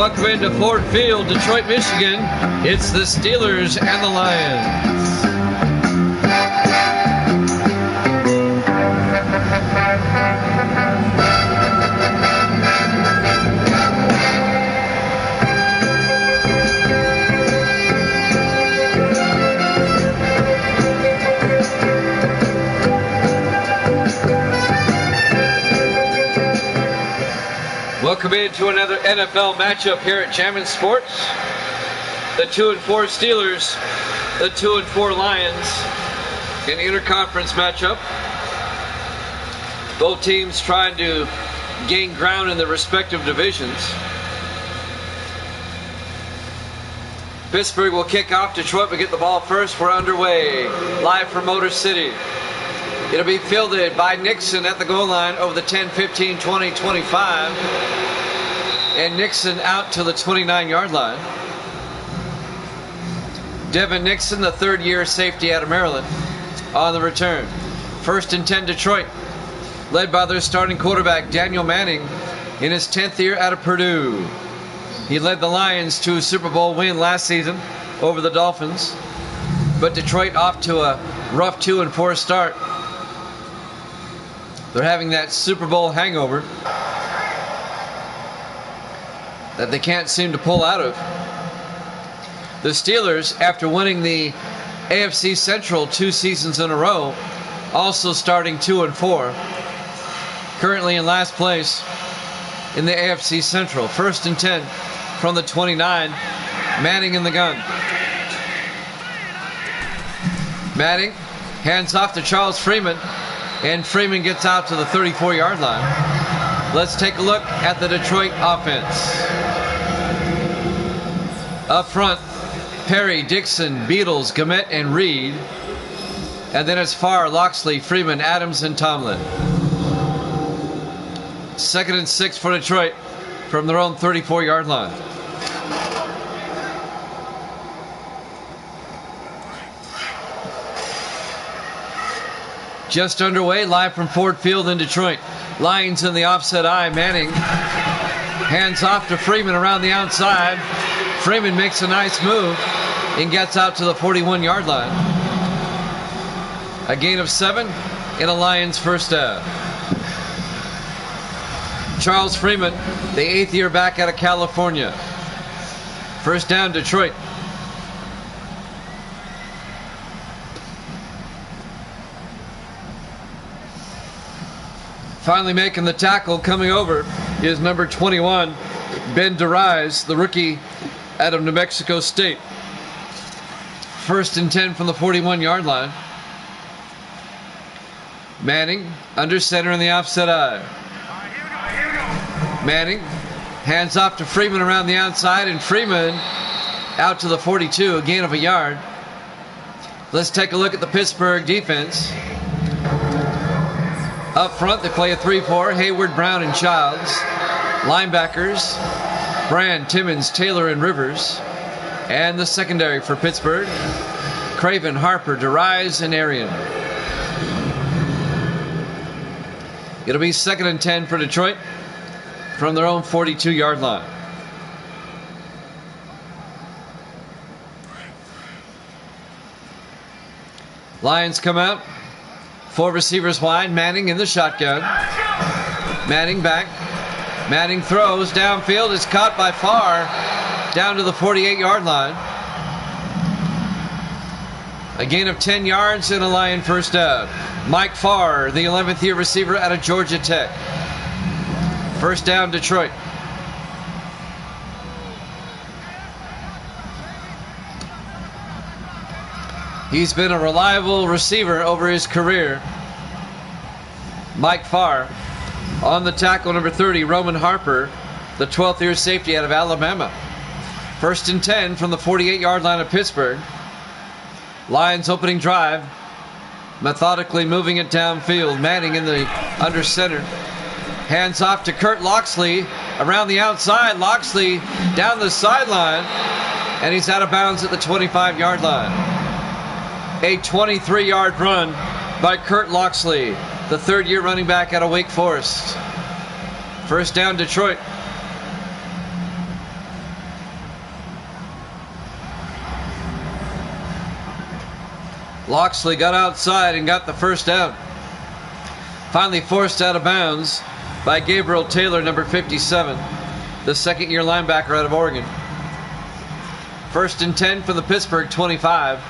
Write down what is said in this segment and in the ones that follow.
Welcome into Ford Field, Detroit, Michigan. It's the Steelers and the Lions. Welcome into another NFL matchup here at Jammin' Sports. The 2-4 Steelers, the 2-4 Lions in interconference matchup. Both teams trying to gain ground in their respective divisions. Pittsburgh will kick off. Detroit will get the ball first. We're underway. Live from Motor City. It'll be fielded by Nixon at the goal line over the 10, 15, 20, 25. And Nixon out to the 29-yard line. Devin Nixon, the third-year safety out of Maryland, on the return. 1st and 10 Detroit, led by their starting quarterback, Daniel Manning, in his 10th year out of Purdue. He led the Lions to a Super Bowl win last season over the Dolphins. But Detroit off to a rough 2-4 start. They're having that Super Bowl hangover that they can't seem to pull out of. The Steelers, after winning the AFC Central 2 seasons in a row, also starting 2-4, currently in last place in the AFC Central. 1st and 10 from the 29, Manning in the gun. Manning hands off to Charles Freeman, and Freeman gets out to the 34-yard line. Let's take a look at the Detroit offense. Up front, Perry, Dixon, Beatles, Gamet, and Reed. And then it's Farr, Loxley, Freeman, Adams, and Tomlin. 2nd and 6 for Detroit from their own 34-yard line. Just underway, live from Ford Field in Detroit. Lions in the offset eye. Manning hands off to Freeman around the outside. Freeman makes a nice move and gets out to the 41-yard line. A gain of 7 in a Lions first down. Charles Freeman, the 8th year back out of California. First down, Detroit. Finally making the tackle, coming over, is number 21, Ben DeRise, the rookie out of New Mexico State. 1st and 10 from the 41-yard line. Manning under center in the offset eye. Manning hands off to Freeman around the outside, and Freeman out to the 42, a gain of a yard. Let's take a look at the Pittsburgh defense. Up front, they play a 3-4, Hayward, Brown, and Childs. Linebackers, Brand, Timmons, Taylor, and Rivers. And the secondary for Pittsburgh, Craven, Harper, DeRise, and Arian. It'll be 2nd and 10 for Detroit from their own 42-yard line. Lions come out. 4 receivers wide. Manning in the shotgun. Manning back. Manning throws downfield. It's caught by Farr down to the 48-yard line. A gain of 10 yards and a Lion first down. Mike Farr, the 11th year receiver out of Georgia Tech. First down, Detroit. He's been a reliable receiver over his career. Mike Farr. On the tackle, number 30, Roman Harper, the 12th year safety out of Alabama. 1st and 10 from the 48-yard line of Pittsburgh. Lions opening drive. Methodically moving it downfield. Manning in the under center. Hands off to Kurt Loxley around the outside. Loxley down the sideline. And he's out of bounds at the 25-yard line. A 23-yard run by Kurt Loxley, the third-year running back out of Wake Forest. First down, Detroit. Loxley got outside and got the first down. Finally forced out of bounds by Gabriel Taylor, number 57, the second-year linebacker out of Oregon. 1st and 10 for the Pittsburgh 25.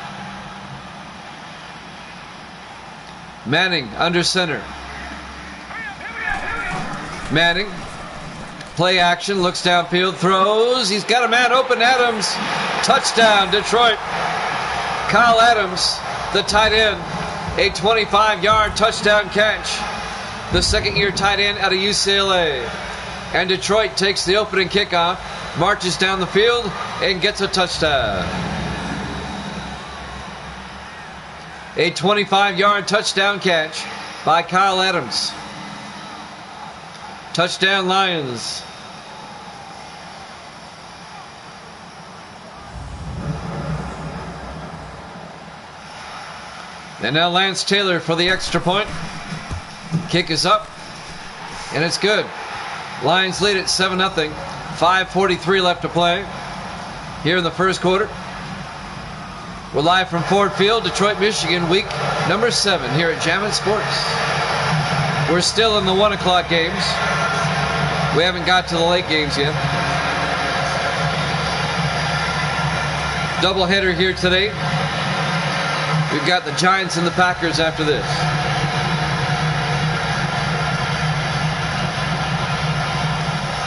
Manning under center. Manning, play action, looks downfield, throws. He's got a man open. Adams, touchdown, Detroit. Kyle Adams, the tight end, a 25-yard touchdown catch. The second-year tight end out of UCLA. And Detroit takes the opening kickoff, marches down the field, and gets a touchdown. A 25-yard touchdown catch by Kyle Adams. Touchdown Lions. And now Lance Taylor for the extra point. Kick is up, and it's good. Lions lead at 7-0. 5:43 left to play here in the first quarter. We're live from Ford Field, Detroit, Michigan, week number 7 here at Jammin' Sports. We're still in the 1 o'clock games. We haven't got to the late games yet. Doubleheader here today. We've got the Giants and the Packers after this.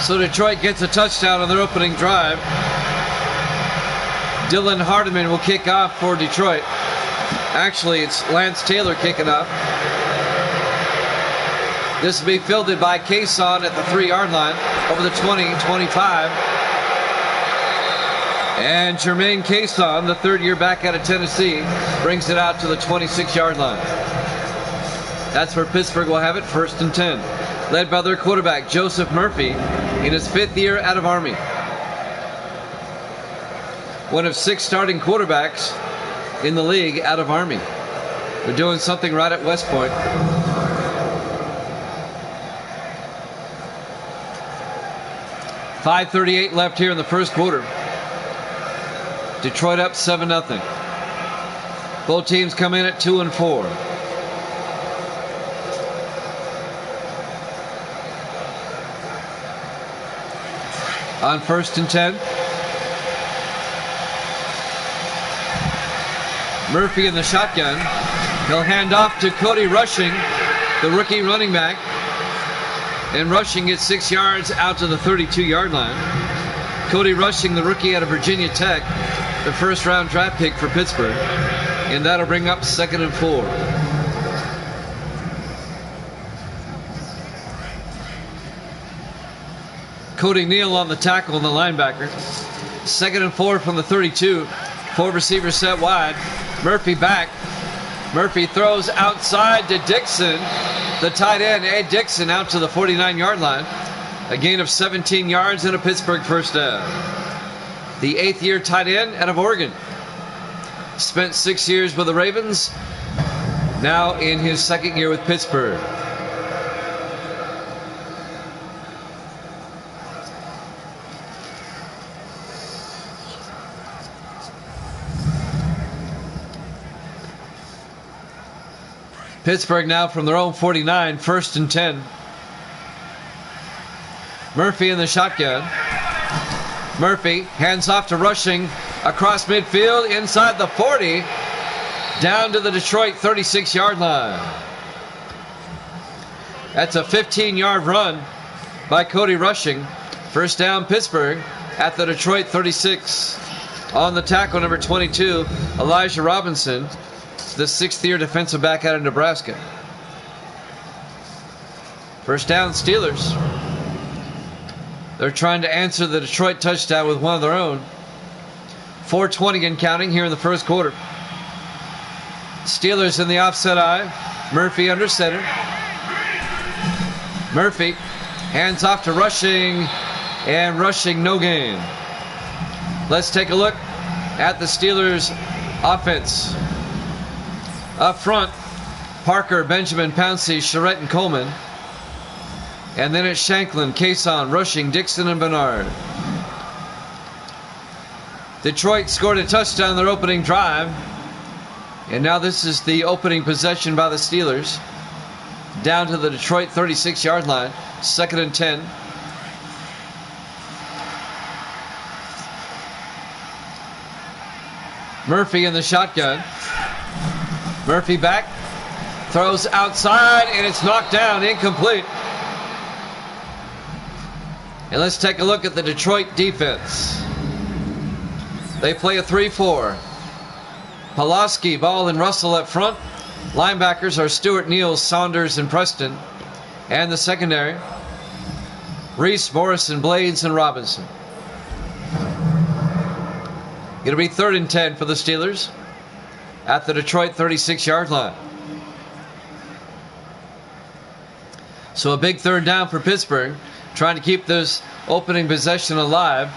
So Detroit gets a touchdown on their opening drive. Dylan Hardiman will kick off for Detroit. Actually, it's Lance Taylor kicking off. This will be fielded by Cason at the 3-yard line, over the 20, 25. And Jermaine Cason, the third-year back out of Tennessee, brings it out to the 26-yard line. That's where Pittsburgh will have it, 1st and 10. Led by their quarterback, Joseph Murphy, in his 5th year out of Army. One of 6 starting quarterbacks in the league out of Army. They're doing something right at West Point. .538 left here in the first quarter. Detroit up 7-0. Both teams come in at 2 and 4. On 1st and 10. Murphy in the shotgun. He'll hand off to Cody Rushing, the rookie running back. And Rushing gets 6 yards out to the 32-yard line. Cody Rushing, the rookie out of Virginia Tech, the first-round draft pick for Pittsburgh. And that'll bring up 2nd and 4. Cody Neal on the tackle and the linebacker. 2nd and 4 from the 32. 4 receivers set wide. Murphy back. Murphy throws outside to Dixon. The tight end, Ed Dixon, out to the 49-yard line. A gain of 17 yards and a Pittsburgh first down. The 8th-year tight end out of Oregon. Spent 6 years with the Ravens. Now in his 2nd year with Pittsburgh. Pittsburgh now from their own 49, 1st and 10. Murphy in the shotgun. Murphy hands off to Rushing across midfield, inside the 40, down to the Detroit 36-yard line. That's a 15-yard run by Cody Rushing. First down, Pittsburgh at the Detroit 36. On the tackle, number 22, Elijah Robinson, the 6th-year defensive back out of Nebraska. First down, Steelers. They're trying to answer the Detroit touchdown with one of their own. 4:20 and counting here in the first quarter. Steelers in the offset eye. Murphy under center. Murphy hands off to Rushing, and Rushing no gain. Let's take a look at the Steelers offense. Up front, Parker, Benjamin, Pouncey, Charette, and Coleman. And then it's Shanklin, Cason, Rushing, Dixon, and Bernard. Detroit scored a touchdown in their opening drive. And now this is the opening possession by the Steelers. Down to the Detroit 36-yard line. 2nd and 10. Murphy in the shotgun. Murphy back. Throws outside, and it's knocked down. Incomplete. And let's take a look at the Detroit defense. They play a 3-4. Pulaski, Ball, and Russell up front. Linebackers are Stewart, Neal, Saunders, and Preston. And the secondary, Reese, Morrison, Blades, and Robinson. It'll be 3rd and 10 for the Steelers at the Detroit 36-yard line. So a big 3rd down for Pittsburgh, trying to keep this opening possession alive.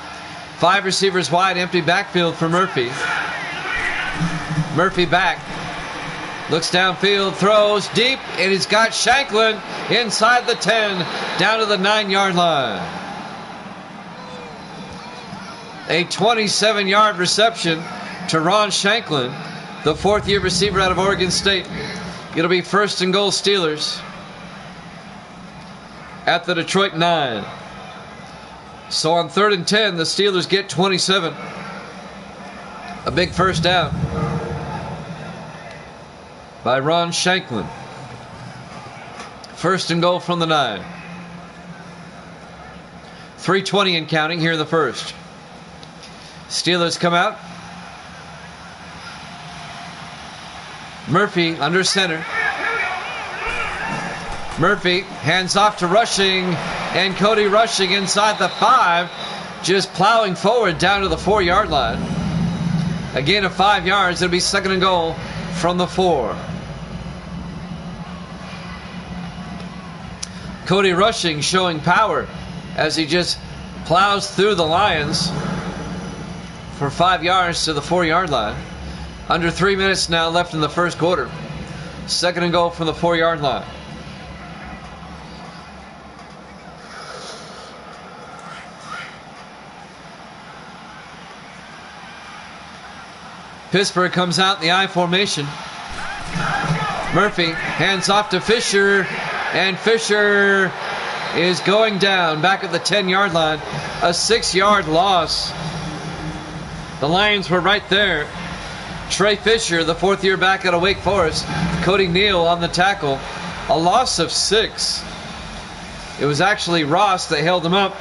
5 receivers wide, empty backfield for Murphy. Murphy back. Looks downfield, throws deep, and he's got Shanklin inside the 10, down to the 9-yard line. A 27-yard reception to Ron Shanklin, the 4th-year receiver out of Oregon State. It'll be 1st and goal Steelers at the Detroit 9. So on 3rd and 10, the Steelers get 27. A big 1st down by Ron Shanklin. 1st and goal from the 9. 3:20 and counting here in the 1st. Steelers come out. Murphy under center. Murphy hands off to Rushing, and Cody Rushing inside the 5, just plowing forward down to the 4-yard line. A gain of 5 yards. It'll be 2nd and goal from the 4. Cody Rushing showing power as he just plows through the Lions for 5 yards to the 4-yard line. Under 3 minutes now left in the 1st quarter. 2nd and goal from the 4-yard line. Pittsburgh comes out in the I formation. Murphy hands off to Fisher, and Fisher is going down back at the 10-yard line. A 6-yard loss. The Lions were right there. Trey Fisher, the 4th-year back out of Wake Forest. Cody Neal on the tackle. A loss of 6. It was actually Ross that held him up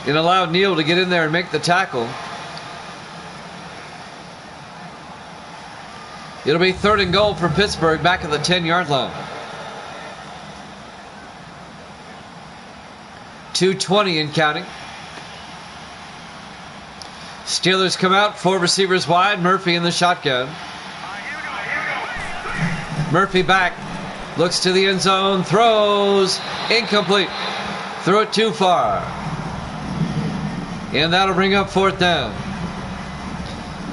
and allowed Neal to get in there and make the tackle. It'll be 3rd and goal for Pittsburgh back at the 10-yard line. 2:20 and counting. Steelers come out, 4 receivers wide. Murphy in the shotgun. Murphy back. Looks to the end zone. Throws. Incomplete. Threw it too far. And that'll bring up 4th down.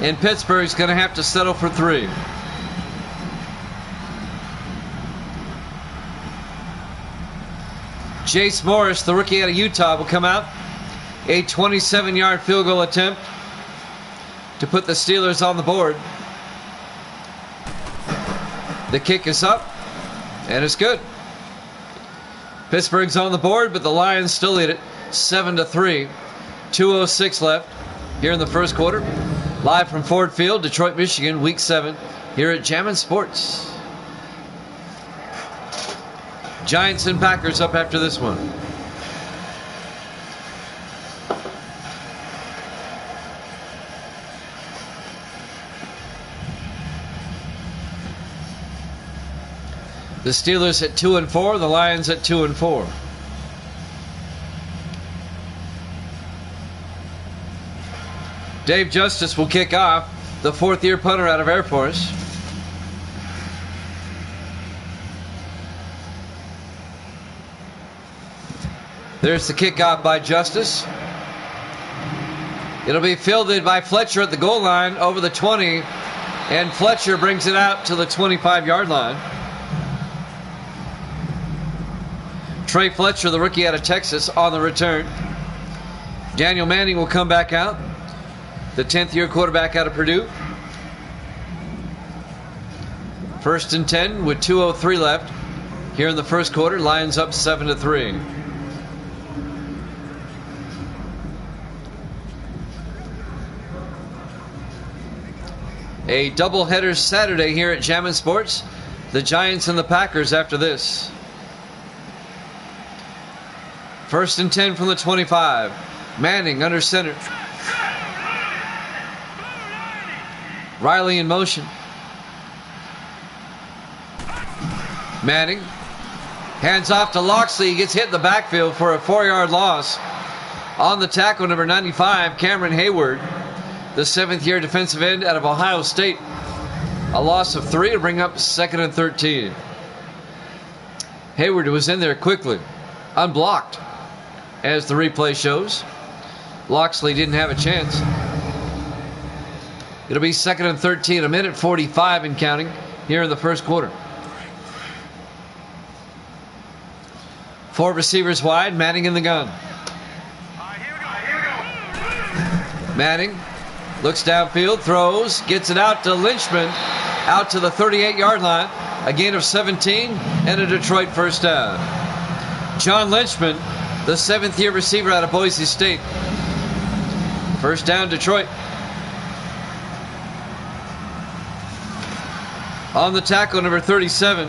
And Pittsburgh's going to have to settle for 3. Jace Morris, the rookie out of Utah, will come out. A 27-yard field goal attempt to put the Steelers on the board. The kick is up, and it's good. Pittsburgh's on the board, but the Lions still lead it 7-3. 2:06 left here in the 1st quarter. Live from Ford Field, Detroit, Michigan, Week 7 here at Jammin' Sports. Giants and Packers up after this one. The Steelers at 2-4, the Lions at 2-4. Dave Justice will kick off, the 4th-year punter out of Air Force. There's the kickoff by Justice. It'll be fielded by Fletcher at the goal line over the 20, and Fletcher brings it out to the 25-yard line. Trey Fletcher, the rookie out of Texas, on the return. Daniel Manning will come back out, the 10th-year quarterback out of Purdue. First and 10 with 2:03 left. Here in the first quarter, Lions up 7-3. A doubleheader Saturday here at Jammin' Sports. The Giants and the Packers after this. First and 10 from the 25. Manning under center. Riley in motion. Manning hands off to Loxley. He gets hit in the backfield for a 4-yard loss. On the tackle, number 95, Cameron Hayward, the 7th-year defensive end out of Ohio State. A loss of 3 to bring up 2nd and 13. Hayward was in there quickly, unblocked, as the replay shows. Loxley didn't have a chance. It'll be 2nd and 13, a minute 45 and counting here in the first quarter. 4 receivers wide, Manning in the gun. Manning looks downfield, throws, gets it out to Lynchman, out to the 38-yard line. A gain of 17 and a Detroit first down. John Lynchman, the 7th-year receiver out of Boise State. First down, Detroit. On the tackle, number 37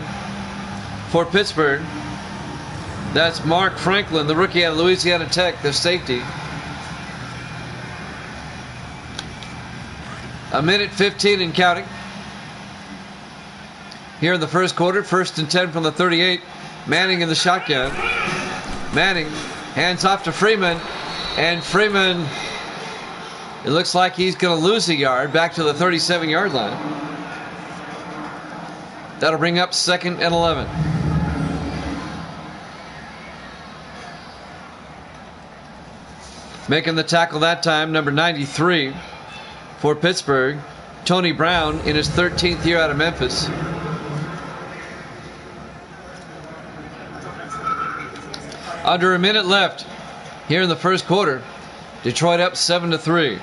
for Pittsburgh. That's Mark Franklin, the rookie out of Louisiana Tech, the safety. A minute 15 and counting. Here in the first quarter, first and 10 from the 38. Manning in the shotgun. Manning hands off to Freeman. And Freeman, it looks like he's going to lose a yard back to the 37-yard line. That'll bring up 2nd and 11. Making the tackle that time, number 93 for Pittsburgh, Tony Brown, in his 13th year out of Memphis. Under a minute left here in the first quarter. Detroit up 7-3.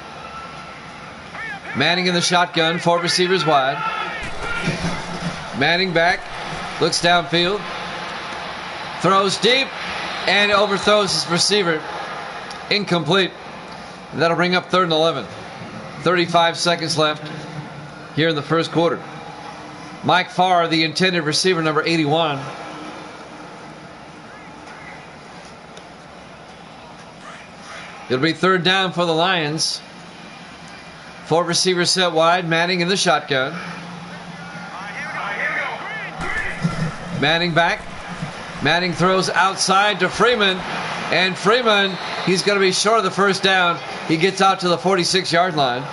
Manning in the shotgun, 4 receivers wide. Manning back, looks downfield, throws deep, and overthrows his receiver. Incomplete. That'll bring up 3rd and 11. 35 seconds left here in the first quarter. Mike Farr, the intended receiver, number 81. It'll be 3rd down for the Lions. 4 receivers set wide. Manning in the shotgun. Manning back. Manning throws outside to Freeman. And Freeman, he's going to be short of the first down. He gets out to the 46-yard line.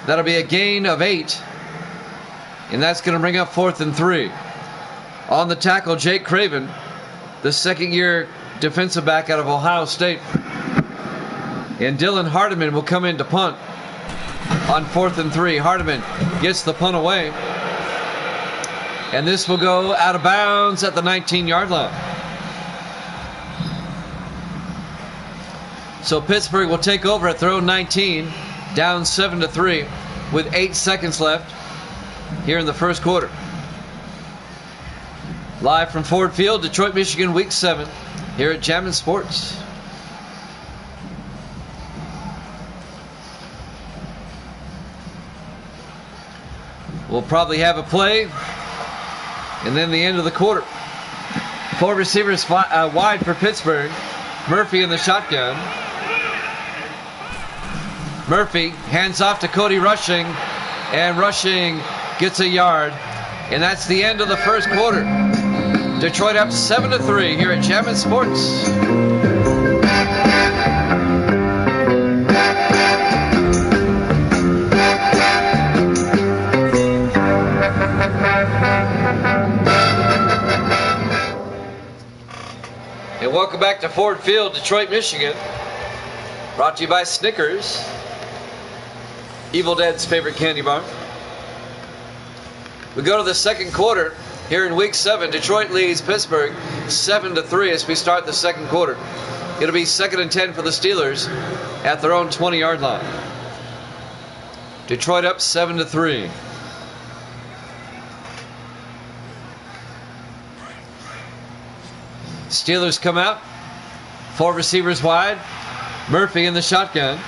That'll be a gain of 8. And that's going to bring up 4th and 3. On the tackle, Jake Craven, the 2nd-year defensive back out of Ohio State. And Dylan Hardiman will come in to punt on 4th and 3. Hardiman gets the punt away. And this will go out of bounds at the 19-yard line. So Pittsburgh will take over at their own 19, down 7-3 with 8 seconds left here in the first quarter. Live from Ford Field, Detroit, Michigan, Week 7 here at Jammin' Sports. We'll probably have a play and then the end of the quarter. 4 receivers wide for Pittsburgh. Murphy in the shotgun. Murphy hands off to Cody Rushing, and Rushing gets a yard. And that's the end of the first quarter. Detroit up 7-3 here at Jammin' Sports. And welcome back to Ford Field, Detroit, Michigan. Brought to you by Snickers, Evil Dead's favorite candy bar. We go to the second quarter here in Week 7. Detroit leads Pittsburgh 7-3 as we start the second quarter. It'll be 2nd and 10 for the Steelers at their own 20-yard line. Detroit up 7-3. Steelers come out. 4 receivers wide. Murphy in the shotgun.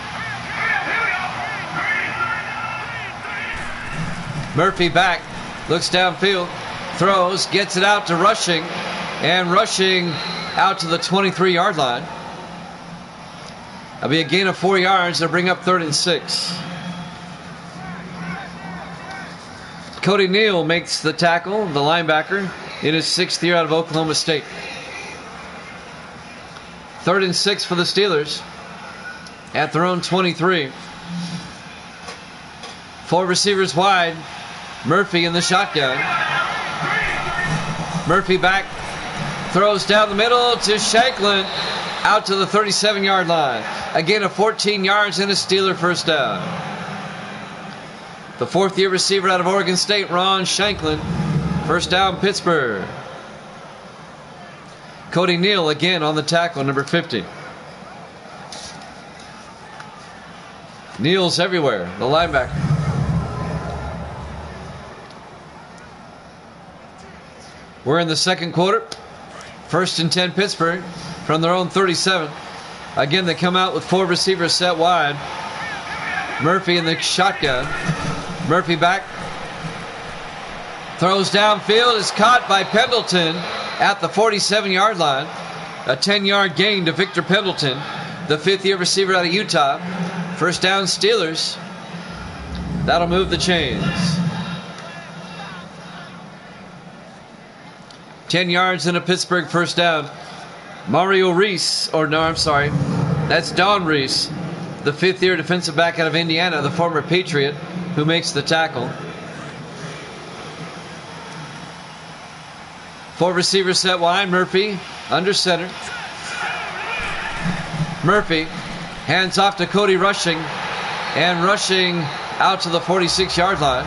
Murphy back. Looks downfield. Throws. Gets it out to Rushing. And Rushing out to the 23-yard line. That'll be a gain of 4 yards. They'll bring up 3rd and 6. Cody Neal makes the tackle, the linebacker, in his 6th year out of Oklahoma State. 3rd and 6 for the Steelers at their own 23. 4 receivers wide. Murphy in the shotgun. Murphy back. Throws down the middle to Shanklin. Out to the 37-yard line. A gain of 14 yards and a Steeler first down. The 4th-year receiver out of Oregon State, Ron Shanklin. First down, Pittsburgh. Cody Neal again on the tackle, number 50. Neal's everywhere, the linebacker. We're in the second quarter. 1st and 10 Pittsburgh from their own 37. Again, they come out with 4 receivers set wide. Murphy in the shotgun. Murphy back. Throws downfield. Is caught by Pendleton at the 47-yard line. A 10-yard gain to Victor Pendleton, the 5th-year receiver out of Utah. First down, Steelers. That'll move the chains. 10 yards and a Pittsburgh first down. Mario Reese, that's Don Reese, the 5th-year defensive back out of Indiana, the former Patriot, who makes the tackle. 4 receivers set wide. Murphy under center. Murphy hands off to Cody Rushing, and Rushing out to the 46-yard line.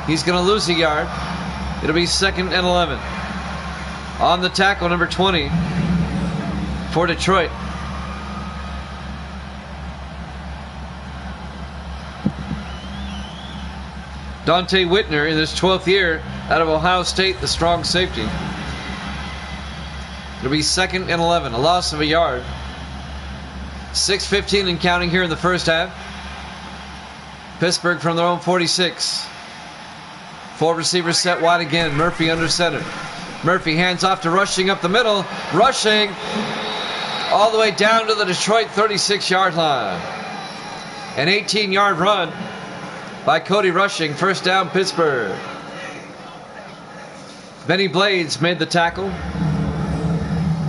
He's going to lose a yard. It'll be 2nd and 11. On the tackle, number 20 for Detroit. Dante Whitner in his 12th year out of Ohio State, the strong safety. It'll be 2nd and 11, a loss of a yard. 6:15 and counting here in the first half. Pittsburgh from their own 46. 4 receivers set wide again. Murphy under center. Murphy hands off to Rushing up the middle. Rushing all the way down to the Detroit 36-yard line. An 18-yard run by Cody Rushing. First down, Pittsburgh. Benny Blades made the tackle.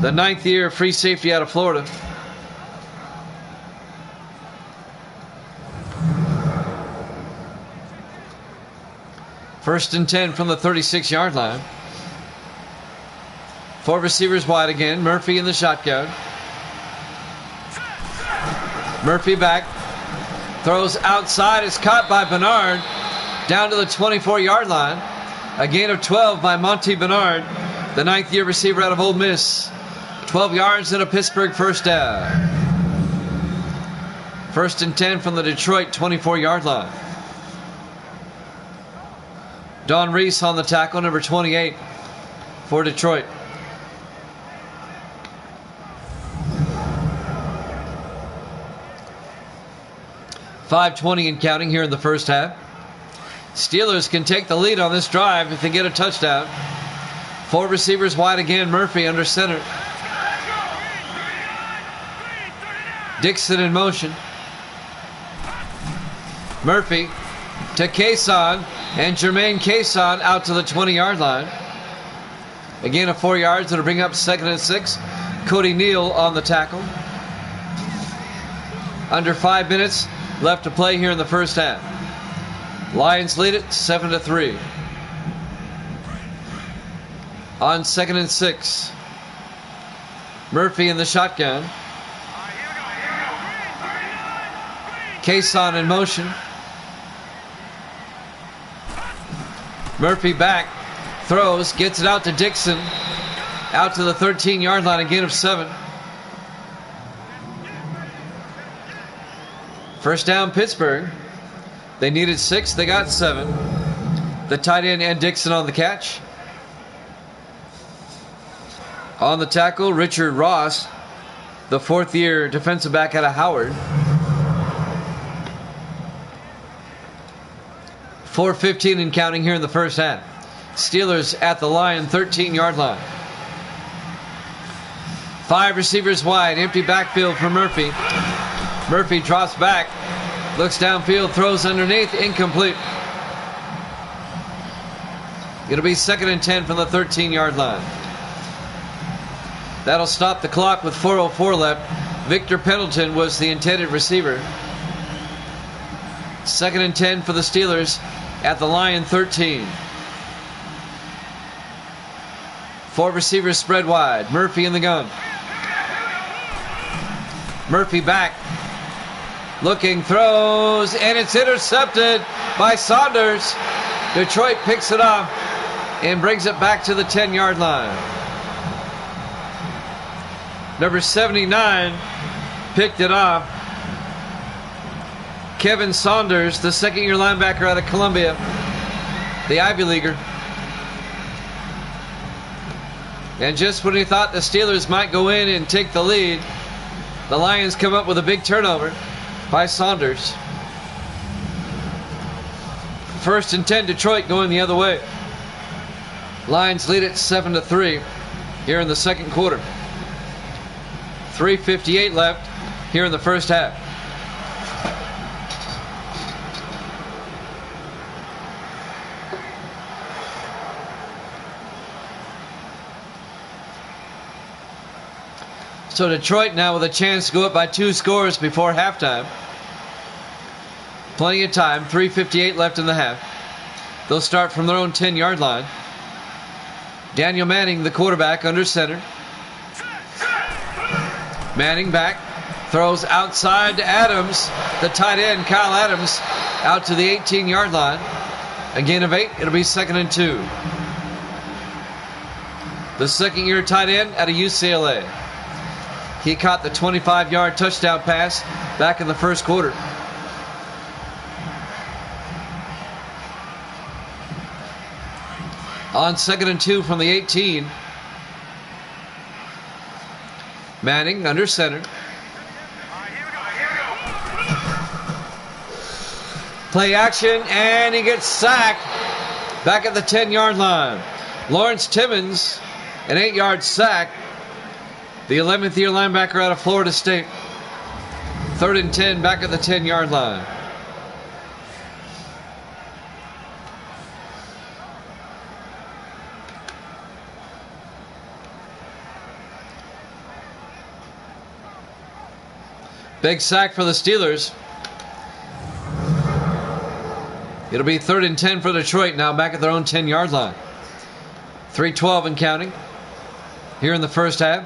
The 9th-year free safety out of Florida. First and 10 from the 36-yard line. 4 receivers wide again. Murphy in the shotgun. Murphy back. Throws outside. Is caught by Bernard. Down to the 24-yard line. A gain of 12 by Monty Bernard, the 9th-year receiver out of Ole Miss. 12 yards and a Pittsburgh first down. First and 10 from the Detroit 24-yard line. Don Reese on the tackle, number 28 for Detroit. .520 and counting here in the first half. Steelers can take the lead on this drive if they get a touchdown. 4 receivers wide again. Murphy under center. Dixon in motion. Murphy to Cason, and Jermaine Cason out to the 20-yard line. Again, 4 yards. It'll bring up 2nd and 6. Cody Neal on the tackle. Under 5 minutes left to play here in the first half. Lions lead it 7-3. On 2nd and 6. Murphy in the shotgun. Cason in motion. Murphy back. Throws. Gets it out to Dixon. Out to the 13-yard line. A gain of 7. First down, Pittsburgh. They needed 6. They got 7. The tight end and Dixon on the catch. On the tackle, Richard Ross, the fourth-year defensive back out of Howard. 4:15 and counting here in the first half. Steelers at the line, 13-yard line. 5 receivers wide, empty backfield for Murphy. Murphy drops back, looks downfield, throws underneath, incomplete. It'll be 2nd and 10 from the 13-yard line. That'll stop the clock with 4:04 left. Victor Pendleton was the intended receiver. 2nd and 10 for the Steelers at the line, 13. 4 receivers spread wide. Murphy in the gun. Murphy back. Looking, throws, and it's intercepted by Saunders. Detroit picks it up and brings it back to the 10-yard line. Number 79 picked it off. Kevin Saunders, the second-year linebacker out of Columbia, the Ivy Leaguer. And just when he thought the Steelers might go in and take the lead, the Lions come up with a big turnover by Saunders. 1st and 10, Detroit going the other way. Lions lead it 7-3 here in the second quarter. 3:58 left here in the first half. So Detroit now with a chance to go up by 2 scores before halftime. Plenty of time, 3:58 left in the half. They'll start from their own 10-yard line. Daniel Manning, the quarterback, under center. Manning back, throws outside to Adams, the tight end, Kyle Adams, out to the 18-yard line. A gain of 8, it'll be 2nd and 2. The second-year tight end out of UCLA. He caught the 25-yard touchdown pass back in the first quarter. On 2nd and 2 from the 18. Manning under center. Play action, and he gets sacked back at the 10-yard line. Lawrence Timmons, an 8-yard sack. The 11th-year linebacker out of Florida State. 3rd and 10 back at the 10-yard line. Big sack for the Steelers. It'll be 3rd and 10 for Detroit now back at their own 10-yard line. 3:12 and counting here in the first half.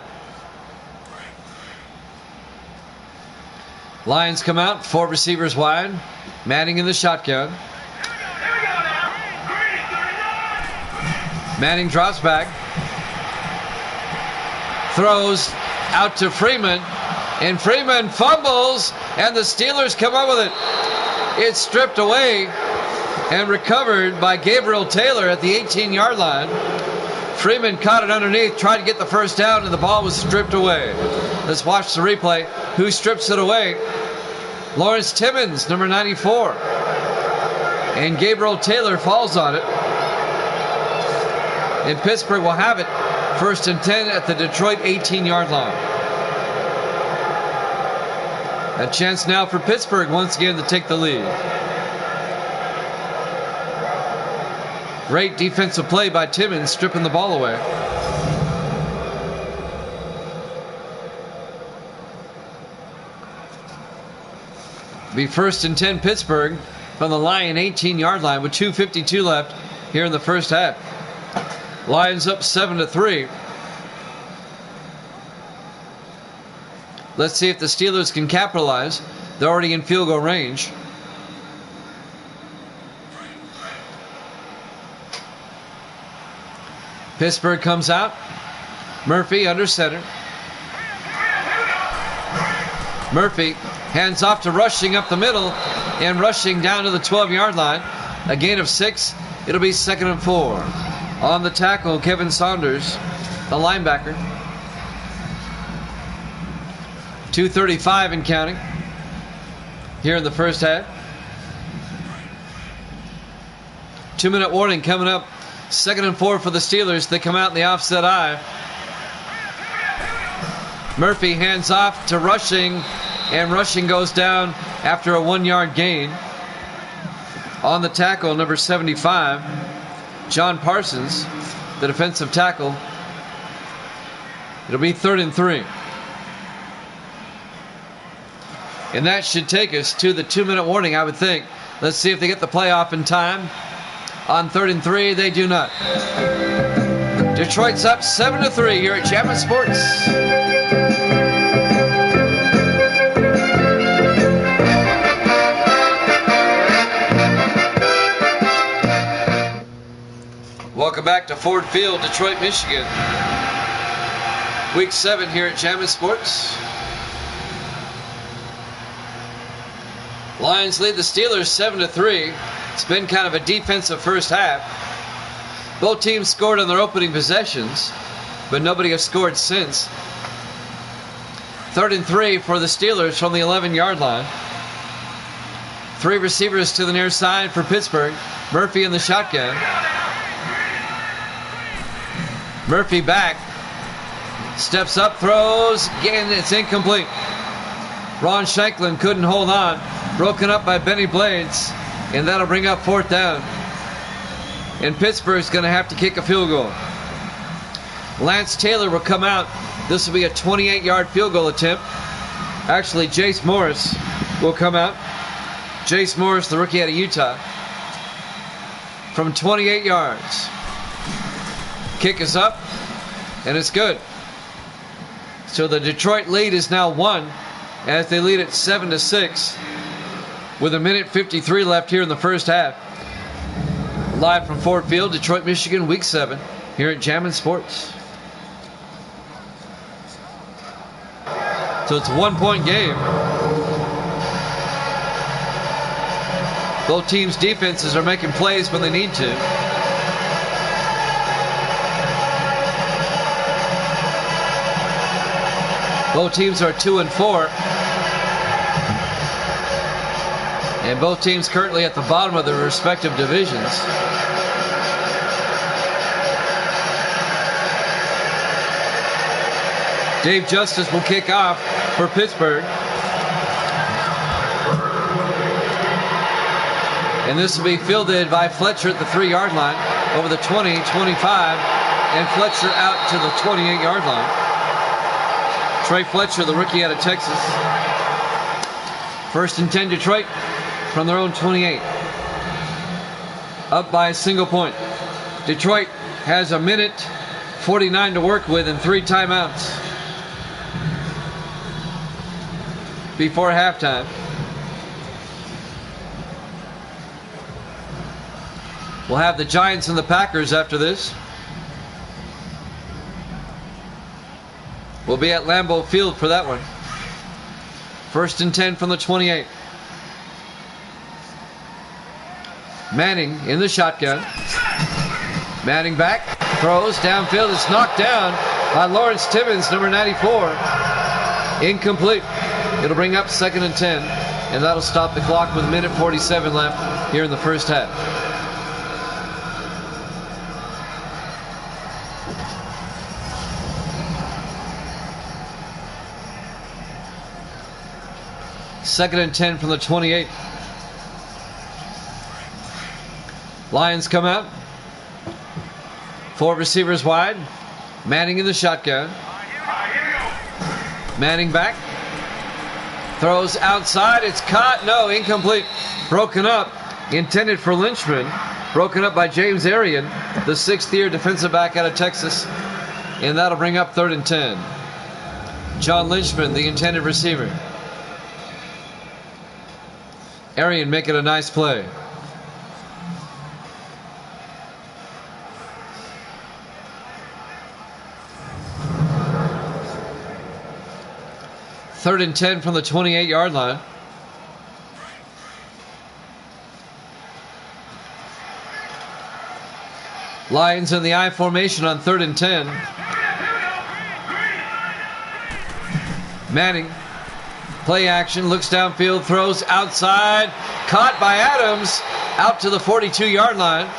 Lions come out, 4 receivers wide. Manning in the shotgun. Manning drops back. Throws out to Freeman. And Freeman fumbles, and the Steelers come up with it. It's stripped away and recovered by Gabriel Taylor at the 18-yard line. Freeman caught it underneath, tried to get the first down, and the ball was stripped away. Let's watch the replay. Who strips it away? Lawrence Timmons, number 94. And Gabriel Taylor falls on it. And Pittsburgh will have it 1st and 10 at the Detroit 18-yard line. A chance now for Pittsburgh once again to take the lead. Great defensive play by Timmons, stripping the ball away. Be 1st and 10 Pittsburgh from the Lion 18-yard line with 2:52 left here in the first half. Lions up 7-3. Let's see if the Steelers can capitalize. They're already in field goal range. Pittsburgh comes out. Murphy under center. Murphy hands off to Rushing up the middle, and Rushing down to the 12-yard line. A gain of 6. It'll be 2nd and 4. On the tackle, Kevin Saunders, the linebacker. 2:35 and counting here in the first half. 2-minute warning coming up. 2nd and 4 for the Steelers. They come out in the offset I. Murphy hands off to Rushing, and Rushing goes down after a 1-yard gain. On the tackle, number 75, John Parsons, the defensive tackle. It'll be 3rd and 3. And that should take us to the 2-minute warning, I would think. Let's see if they get the play off in time. On 3rd and 3, they do not. Detroit's up 7-3 here at Chapman Sports. Welcome back to Ford Field, Detroit, Michigan. Week 7 here at Chapman Sports. Lions lead the Steelers 7-3. It's been kind of a defensive first half. Both teams scored on their opening possessions, but nobody has scored since. 3rd and 3 for the Steelers from the 11-yard line. 3 receivers to the near side for Pittsburgh. Murphy in the shotgun. Murphy back. Steps up, throws, and it's incomplete. Ron Shanklin couldn't hold on. Broken up by Benny Blades, and that'll bring up 4th down. And Pittsburgh's going to have to kick a field goal. Lance Taylor will come out. This will be a 28-yard field goal attempt. Actually, Jace Morris will come out. Jace Morris, the rookie out of Utah, from 28 yards. Kick is up, and it's good. So the Detroit lead is now 1, as they lead at 7-6, with 1:53 left here in the first half. Live from Ford Field, Detroit, Michigan, Week 7, here at Jammin' Sports. So it's a 1-point game. Both teams' defenses are making plays when they need to. Both teams are 2 and 4. And both teams currently at the bottom of their respective divisions. Dave Justice will kick off for Pittsburgh. And this will be fielded by Fletcher at the 3-yard line, over the 20, 25, and Fletcher out to the 28-yard line. Trey Fletcher, the rookie out of Texas. 1st and 10 Detroit from their own 28. Up by a single point. Detroit has 1:49 to work with and 3 timeouts before halftime. We'll have the Giants and the Packers after this. We'll be at Lambeau Field for that one. 1st and 10 from the 28. Manning in the shotgun. Manning back, throws downfield. It's knocked down by Lawrence Timmons, number 94. Incomplete. It'll bring up 2nd and 10, and that'll stop the clock with 1:47 left here in the first half. Second and 10 from the 28. Lions come out. 4 receivers wide. Manning in the shotgun. Manning back. Throws outside. It's caught. No, incomplete. Broken up. Intended for Lynchman. Broken up by James Arian, the 6th-year defensive back out of Texas. And that'll bring up 3rd and 10. John Lynchman, the intended receiver. Arian making a nice play. Third and 10 from the 28-yard line. Lions in the I formation on 3rd and 10. Manning Play action, looks downfield, throws outside, caught by Adams, out to the 42-yard line.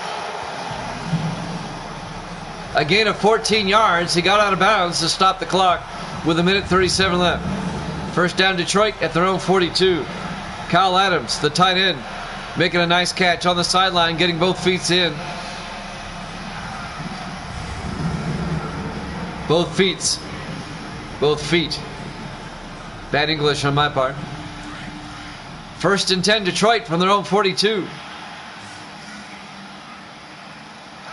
A gain of 14 yards. He got out of bounds to stop the clock with 1:37 left. First down Detroit at their own 42. Kyle Adams, the tight end, making a nice catch on the sideline, getting both feet in. Both feet. Both feet. Bad English on my part. First and 10 Detroit from their own 42.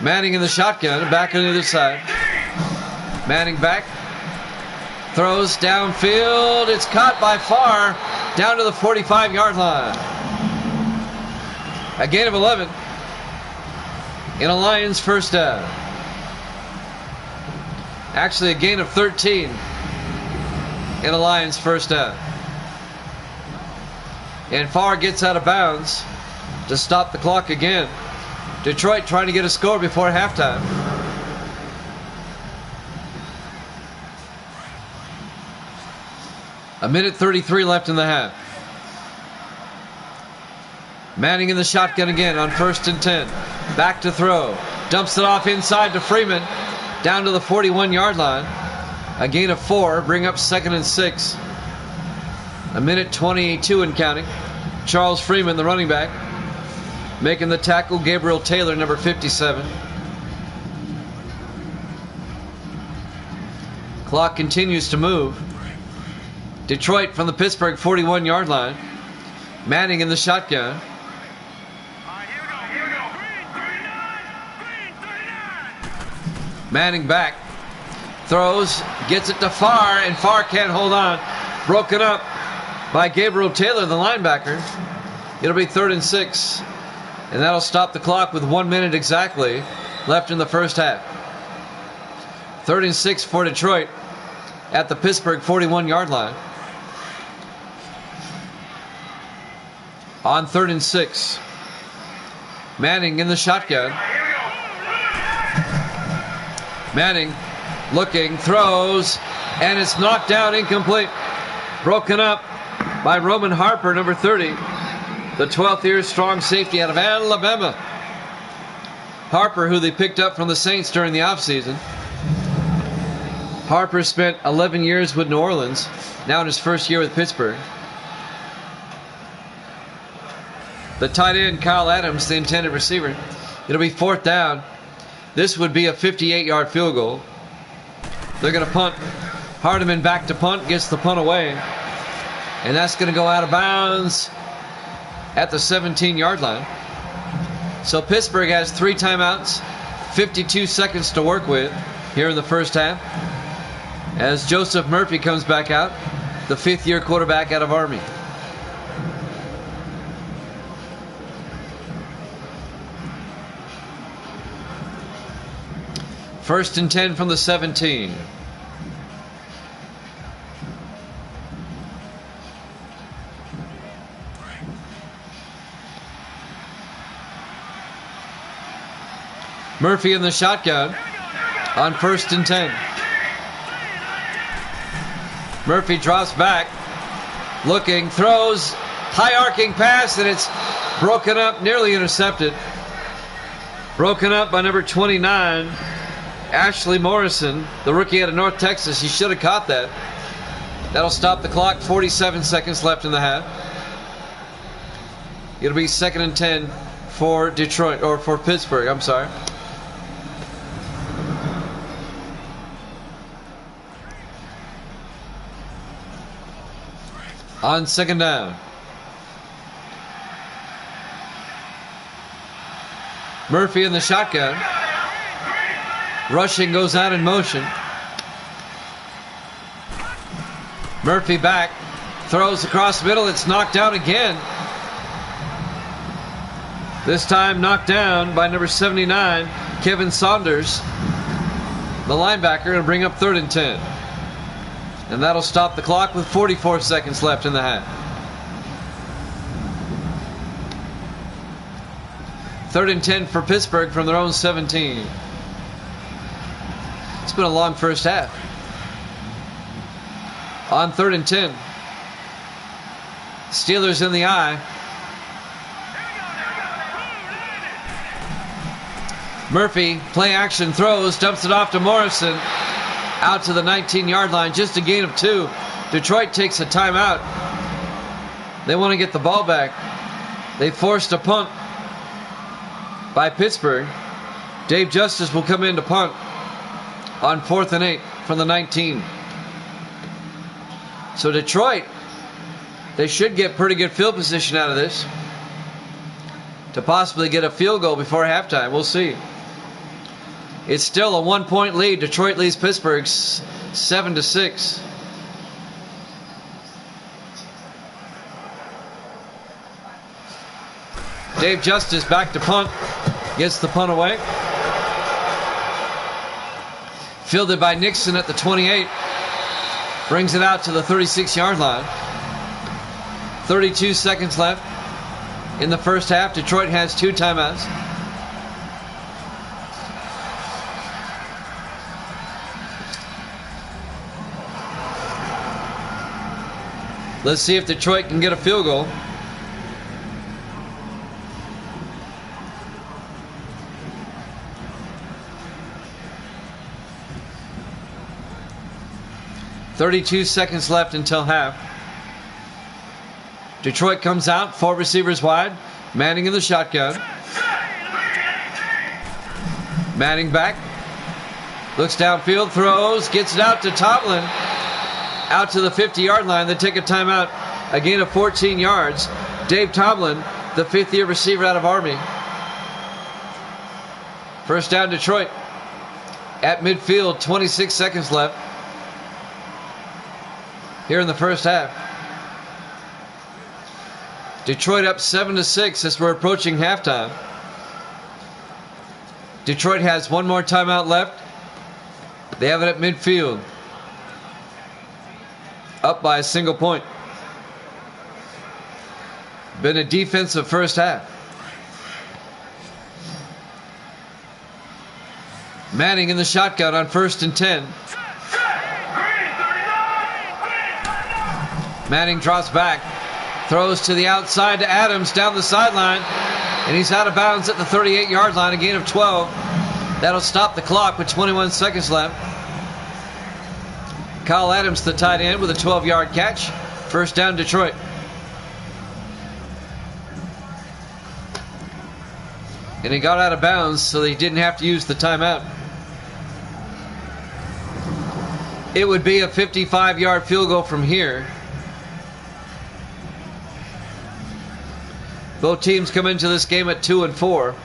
Manning in the shotgun, back on the other side. Manning back. Throws downfield. It's caught by Farr down to the 45-yard line. A gain of 11 in a Lions first down. Actually, a gain of 13 in a Lions first down. And Farr gets out of bounds to stop the clock again. Detroit trying to get a score before halftime. A minute 33 left in the half. Manning in the shotgun again on first and 10. Back to throw. Dumps it off inside to Freeman. Down to the 41-yard line. A gain of 4. Bring up second and 6. A minute 22 and counting. Charles Freeman, the running back, making the tackle. Gabriel Taylor, number 57. Clock continues to move. Detroit from the Pittsburgh 41-yard line. Manning in the shotgun. Manning back. Throws, gets it to Farr, and Farr can't hold on. Broken up by Gabriel Taylor, the linebacker. It'll be 3rd and 6. And that'll stop the clock with 1 minute exactly left in the first half. 3rd and 6 for Detroit at the Pittsburgh 41-yard line. On 3rd and 6. Manning in the shotgun. Manning looking, throws, and it's knocked down, incomplete. Broken up by Roman Harper, number 30. The 12th year strong safety out of Alabama. Harper, who they picked up from the Saints during the offseason. Harper spent 11 years with New Orleans, now in his first year with Pittsburgh. The tight end, Kyle Adams, the intended receiver. It'll be 4th down. This would be a 58-yard field goal. They're going to punt. Hardiman back to punt, gets the punt away. And that's going to go out of bounds at the 17-yard line. So Pittsburgh has 3 timeouts, 52 seconds to work with here in the first half, as Joseph Murphy comes back out, the 5th-year quarterback out of Army. First and 10 from the 17. Murphy in the shotgun on 1st and 10. Murphy drops back, looking, throws, high arcing pass, and it's broken up, nearly intercepted. Broken up by number 29, Ashley Morrison, the rookie out of North Texas. He should have caught that. That'll stop the clock. 47 seconds left in the half. It'll be 2nd and 10 for Detroit, or for Pittsburgh, I'm sorry. On 2nd down. Murphy in the shotgun. Rushing goes out in motion. Murphy back. Throws across the middle. It's knocked down again. This time knocked down by number 79, Kevin Saunders. The linebacker going to bring up 3rd and 10. And that'll stop the clock with 44 seconds left in the half. 3rd and 10 for Pittsburgh from their own 17. It's been a long first half. On 3rd and 10. Steelers in the eye. Murphy, play action, throws, dumps it off to Morrison. Out to the 19-yard line, just a gain of 2. Detroit takes a timeout. They want to get the ball back. They forced a punt by Pittsburgh. Dave Justice will come in to punt on 4th and 8 from the 19. So Detroit, they should get pretty good field position out of this to possibly get a field goal before halftime. We'll see. It's still a 1-point lead. Detroit leads Pittsburgh 7-6. Dave Justice back to punt. Gets the punt away. Fielded by Nixon at the 28. Brings it out to the 36-yard line. 32 seconds left in the first half. Detroit has 2 timeouts. Let's see if Detroit can get a field goal. .32 seconds left until half. Detroit comes out, 4 receivers wide. Manning in the shotgun. Manning back. Looks downfield, throws, gets it out to Tomlin. Out to the 50-yard line. They take a timeout. A gain of 14 yards. Dave Tomlin, the 5th-year receiver out of Army. First down, Detroit. At midfield, 26 seconds left here in the first half. Detroit up 7-6 as we're approaching halftime. Detroit has 1 more timeout left. They have it at midfield. Up by a single point. Been a defensive first half. Manning in the shotgun on 1st and 10. Manning drops back. Throws to the outside to Adams down the sideline. And he's out of bounds at the 38-yard line. A gain of 12. That'll stop the clock with 21 seconds left. Kyle Adams, the tight end, with a 12-yard catch. First down, Detroit. And he got out of bounds, so he didn't have to use the timeout. It would be a 55-yard field goal from here. Both teams come into this game at 2-4.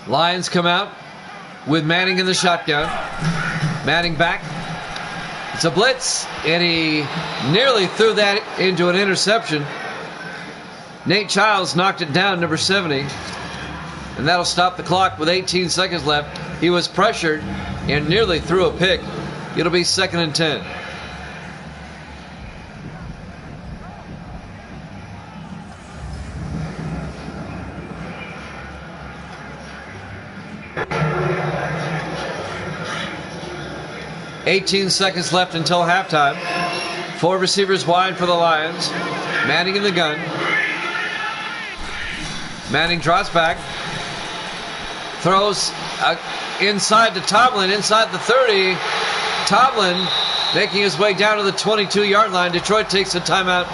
Lions come out with Manning in the shotgun. Manning back. It's a blitz, and he nearly threw that into an interception. Nate Childs knocked it down, number 70. And that'll stop the clock with 18 seconds left. He was pressured and nearly threw a pick. It'll be 2nd and 10. .18 seconds left until halftime. 4 receivers wide for the Lions. Manning in the gun. Manning drops back. Throws inside to Tomlin, inside the 30. Tomlin making his way down to the 22-yard line. Detroit takes a timeout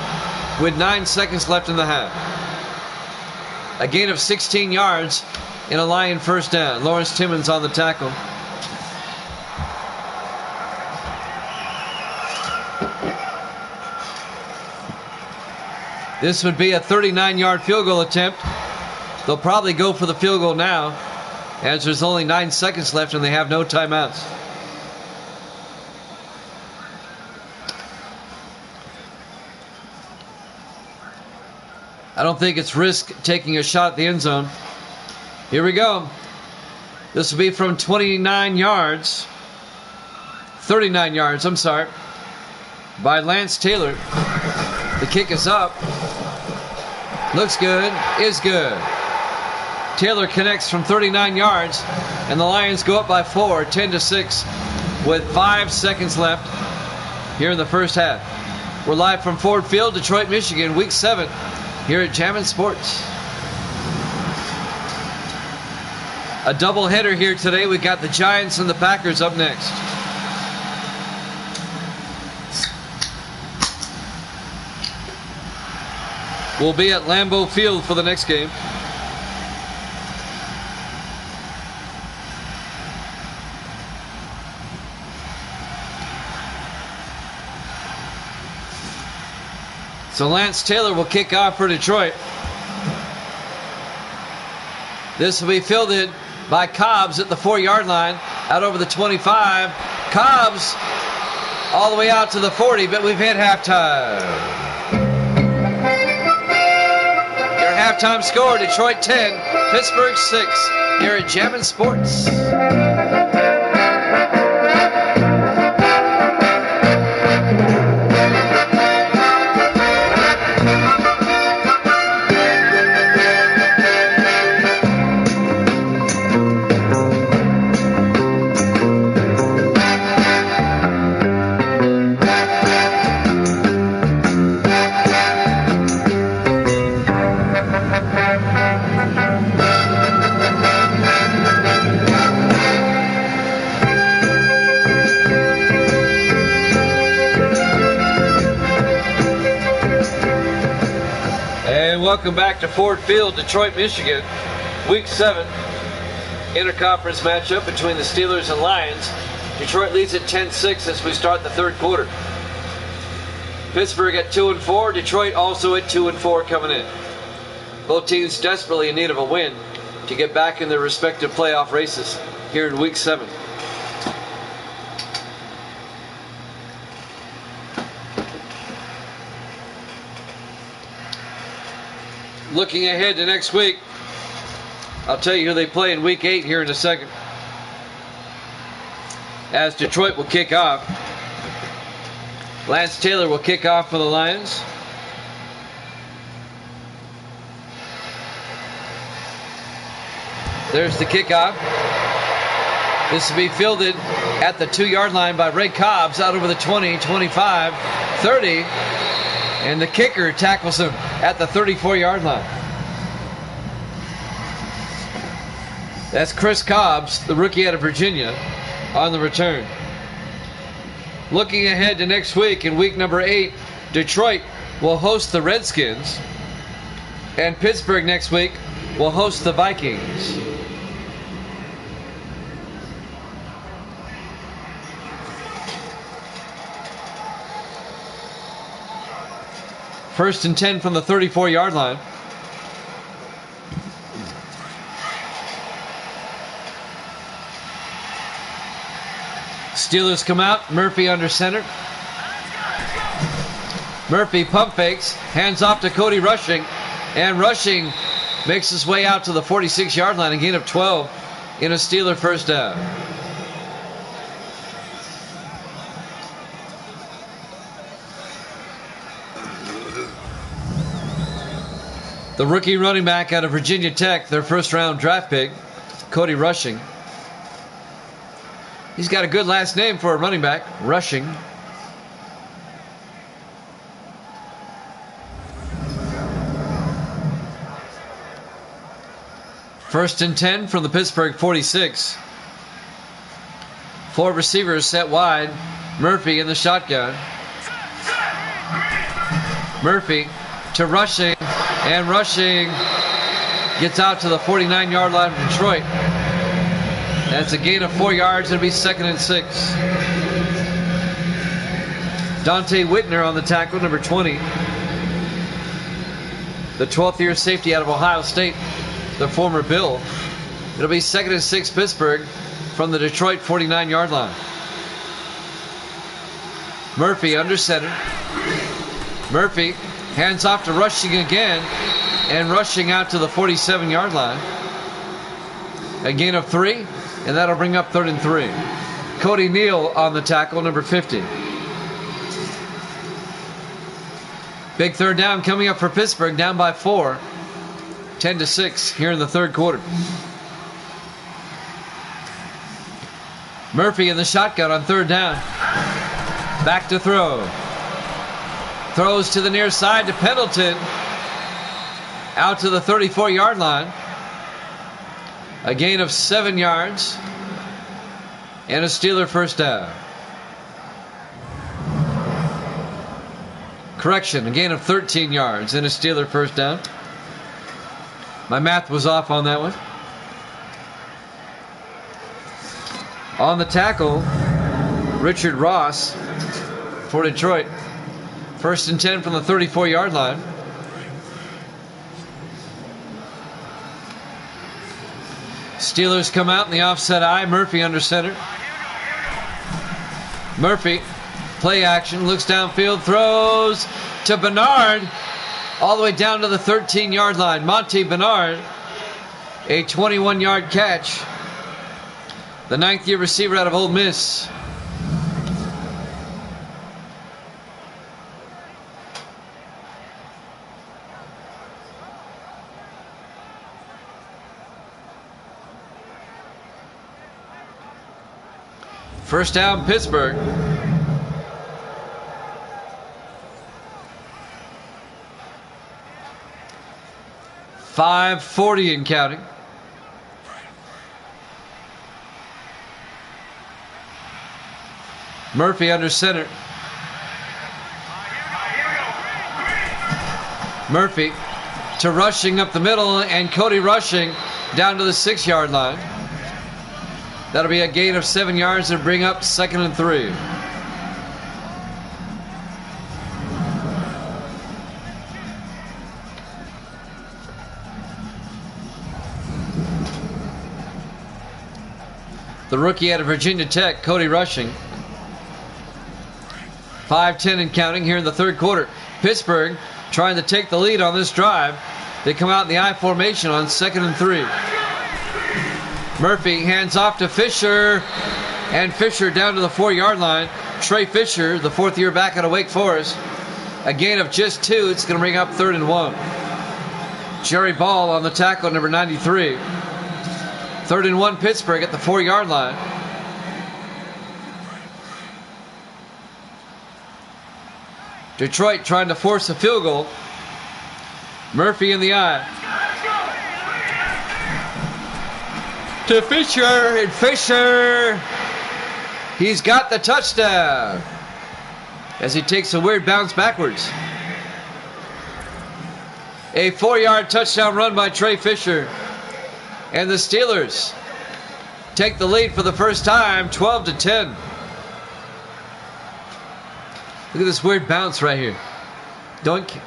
with 9 seconds left in the half. A gain of 16 yards in a Lion first down. Lawrence Timmons on the tackle. This would be a 39-yard field goal attempt. They'll probably go for the field goal now, as there's only 9 seconds left and they have no timeouts. I don't think it's risk taking a shot at the end zone. Here we go. This will be from 39 yards. 39 yards, I'm sorry. By Lance Taylor. The kick is up. Looks good. Is good. Taylor connects from 39 yards, and the Lions go up by 4, 10-6, with 5 seconds left here in the first half. We're live from Ford Field, Detroit, Michigan, Week 7 here at Jammin' Sports. A doubleheader here today. We got the Giants and the Packers up next. We'll be at Lambeau Field for the next game. So Lance Taylor will kick off for Detroit. This will be fielded by Cobbs at the 4-yard line, out over the 25. Cobbs all the way out to the 40, but we've hit halftime. Your halftime score, Detroit 10, Pittsburgh 6, here at Jammin' Sports. Welcome back to Ford Field, Detroit, Michigan. Week 7 interconference matchup between the Steelers and Lions. Detroit leads at 10-6 as we start the third quarter. Pittsburgh at 2-4, Detroit also at 2-4 coming in. Both teams desperately in need of a win to get back in their respective playoff races here in Week 7. Looking ahead to next week, I'll tell you who they play in Week 8 here in a second. As Detroit will kick off. Lance Taylor will kick off for the Lions. There's the kickoff. This will be fielded at the 2-yard line by Ray Cobbs, out over the 20, 25, 30. And the kicker tackles him at the 34-yard line. That's Chris Cobbs, the rookie out of Virginia, on the return. Looking ahead to next week, in week number 8, Detroit will host the Redskins. And Pittsburgh next week will host the Vikings. First and 10 from the 34-yard line. Steelers come out. Murphy under center. Murphy pump fakes. Hands off to Cody Rushing. And Rushing makes his way out to the 46-yard line. A gain of 12 in a Steeler first down. The rookie running back out of Virginia Tech, their first-round draft pick, Cody Rushing. He's got a good last name for a running back, Rushing. First and 10 from the Pittsburgh 46. 4 receivers set wide. Murphy in the shotgun. Murphy to Rushing. And Rushing gets out to the 49-yard line of Detroit. That's a gain of 4 yards. It'll be 2nd and 6. Dante Whitner on the tackle, number 20. The 12th-year safety out of Ohio State, the former Bill. It'll be 2nd and 6 Pittsburgh from the Detroit 49-yard line. Murphy under center. Murphy hands off to Rushing again, and Rushing out to the 47-yard line. A gain of 3, and that'll bring up 3rd and 3. Cody Neal on the tackle, number 50. Big third down coming up for Pittsburgh, down by 4. 10-6 here in the third quarter. Murphy in the shotgun on third down. Back to throw. Throws to the near side to Pendleton. Out to the 34-yard line. A gain of 7 yards. And a Steeler first down. Correction, a gain of 13 yards and a Steeler first down. My math was off on that one. On the tackle, Richard Ross for Detroit. 1st and 10 from the 34-yard line. Steelers come out in the offset eye. Murphy under center. Murphy, play action, looks downfield, throws to Bernard, all the way down to the 13-yard line. Monty Bernard, a 21-yard catch. The 9th-year receiver out of Ole Miss. First down, Pittsburgh. .540 and counting. Murphy under center. Murphy to Rushing up the middle, and Cody Rushing down to the 6-yard line. That'll be a gain of 7 yards and bring up 2nd and 3. The rookie out of Virginia Tech, Cody Rushing. 5:10 and counting here in the 3rd quarter. Pittsburgh trying to take the lead on this drive. They come out in the I formation on 2nd and 3. Murphy hands off to Fisher, and Fisher down to the 4-yard line. Trey Fisher, the 4th-year back out of Wake Forest. A gain of just 2. It's going to bring up 3rd and 1. Jerry Ball on the tackle, number 93. 3rd and 1, Pittsburgh at the 4-yard line. Detroit trying to force a field goal. Murphy in the eye. To Fisher, and Fisher, he's got the touchdown as he takes a weird bounce backwards. A 4-yard touchdown run by Trey Fisher, and the Steelers take the lead for the first time, 12-10. Look at this weird bounce right here. Doink.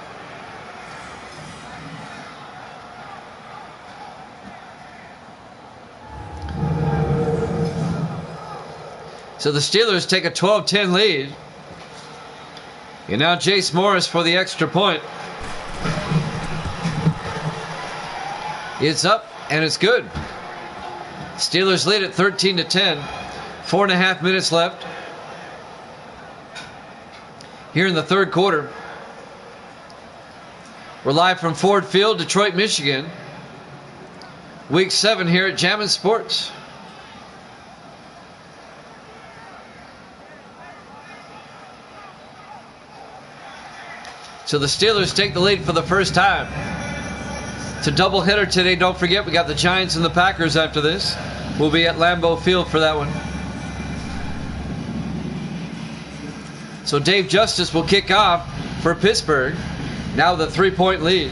So the Steelers take a 12-10 lead. And now Jace Morris for the extra point. It's up and it's good. Steelers lead at 13-10. 4.5 minutes left here in the 3rd quarter. We're live from Ford Field, Detroit, Michigan. Week 7 here at Jammin' Sports. So the Steelers take the lead for the first time. It's a doubleheader today. Don't forget, we got the Giants and the Packers after this. We'll be at Lambeau Field for that one. So Dave Justice will kick off for Pittsburgh. Now the 3-point lead.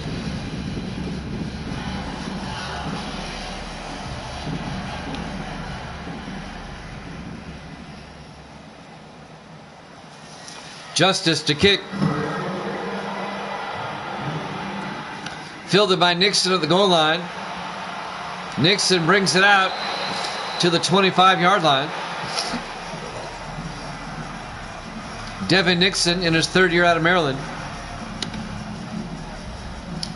Justice to kick. Fielded by Nixon at the goal line. Nixon brings it out to the 25-yard line. Devin Nixon in his 3rd year out of Maryland.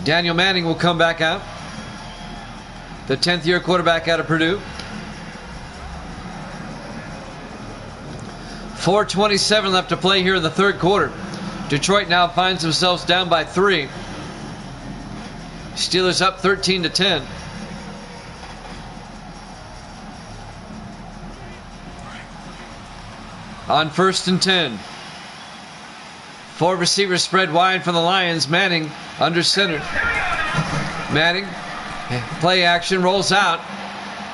Daniel Manning will come back out. The 10th-year quarterback out of Purdue. 4:27 left to play here in the 3rd quarter. Detroit now finds themselves down by 3. Steelers up 13-10. On 1st and 10. Four receivers spread wide for the Lions. Manning under center. Manning, play action, rolls out.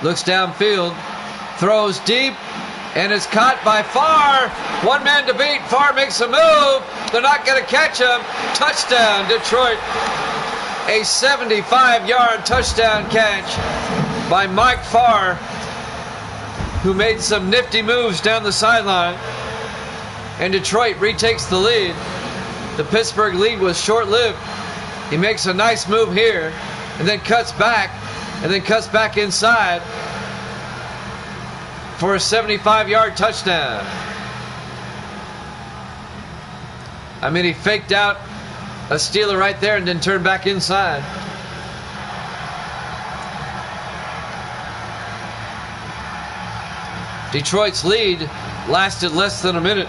Looks downfield. Throws deep. And is caught by Farr. One man to beat. Farr makes a move. They're not going to catch him. Touchdown, Detroit. A 75-yard touchdown catch by Mike Farr, who made some nifty moves down the sideline. And Detroit retakes the lead. The Pittsburgh lead was short-lived. He makes a nice move here and then cuts back inside for a 75-yard touchdown. I mean, he faked out a Steeler right there and then turned back inside. Detroit's lead lasted less than a minute,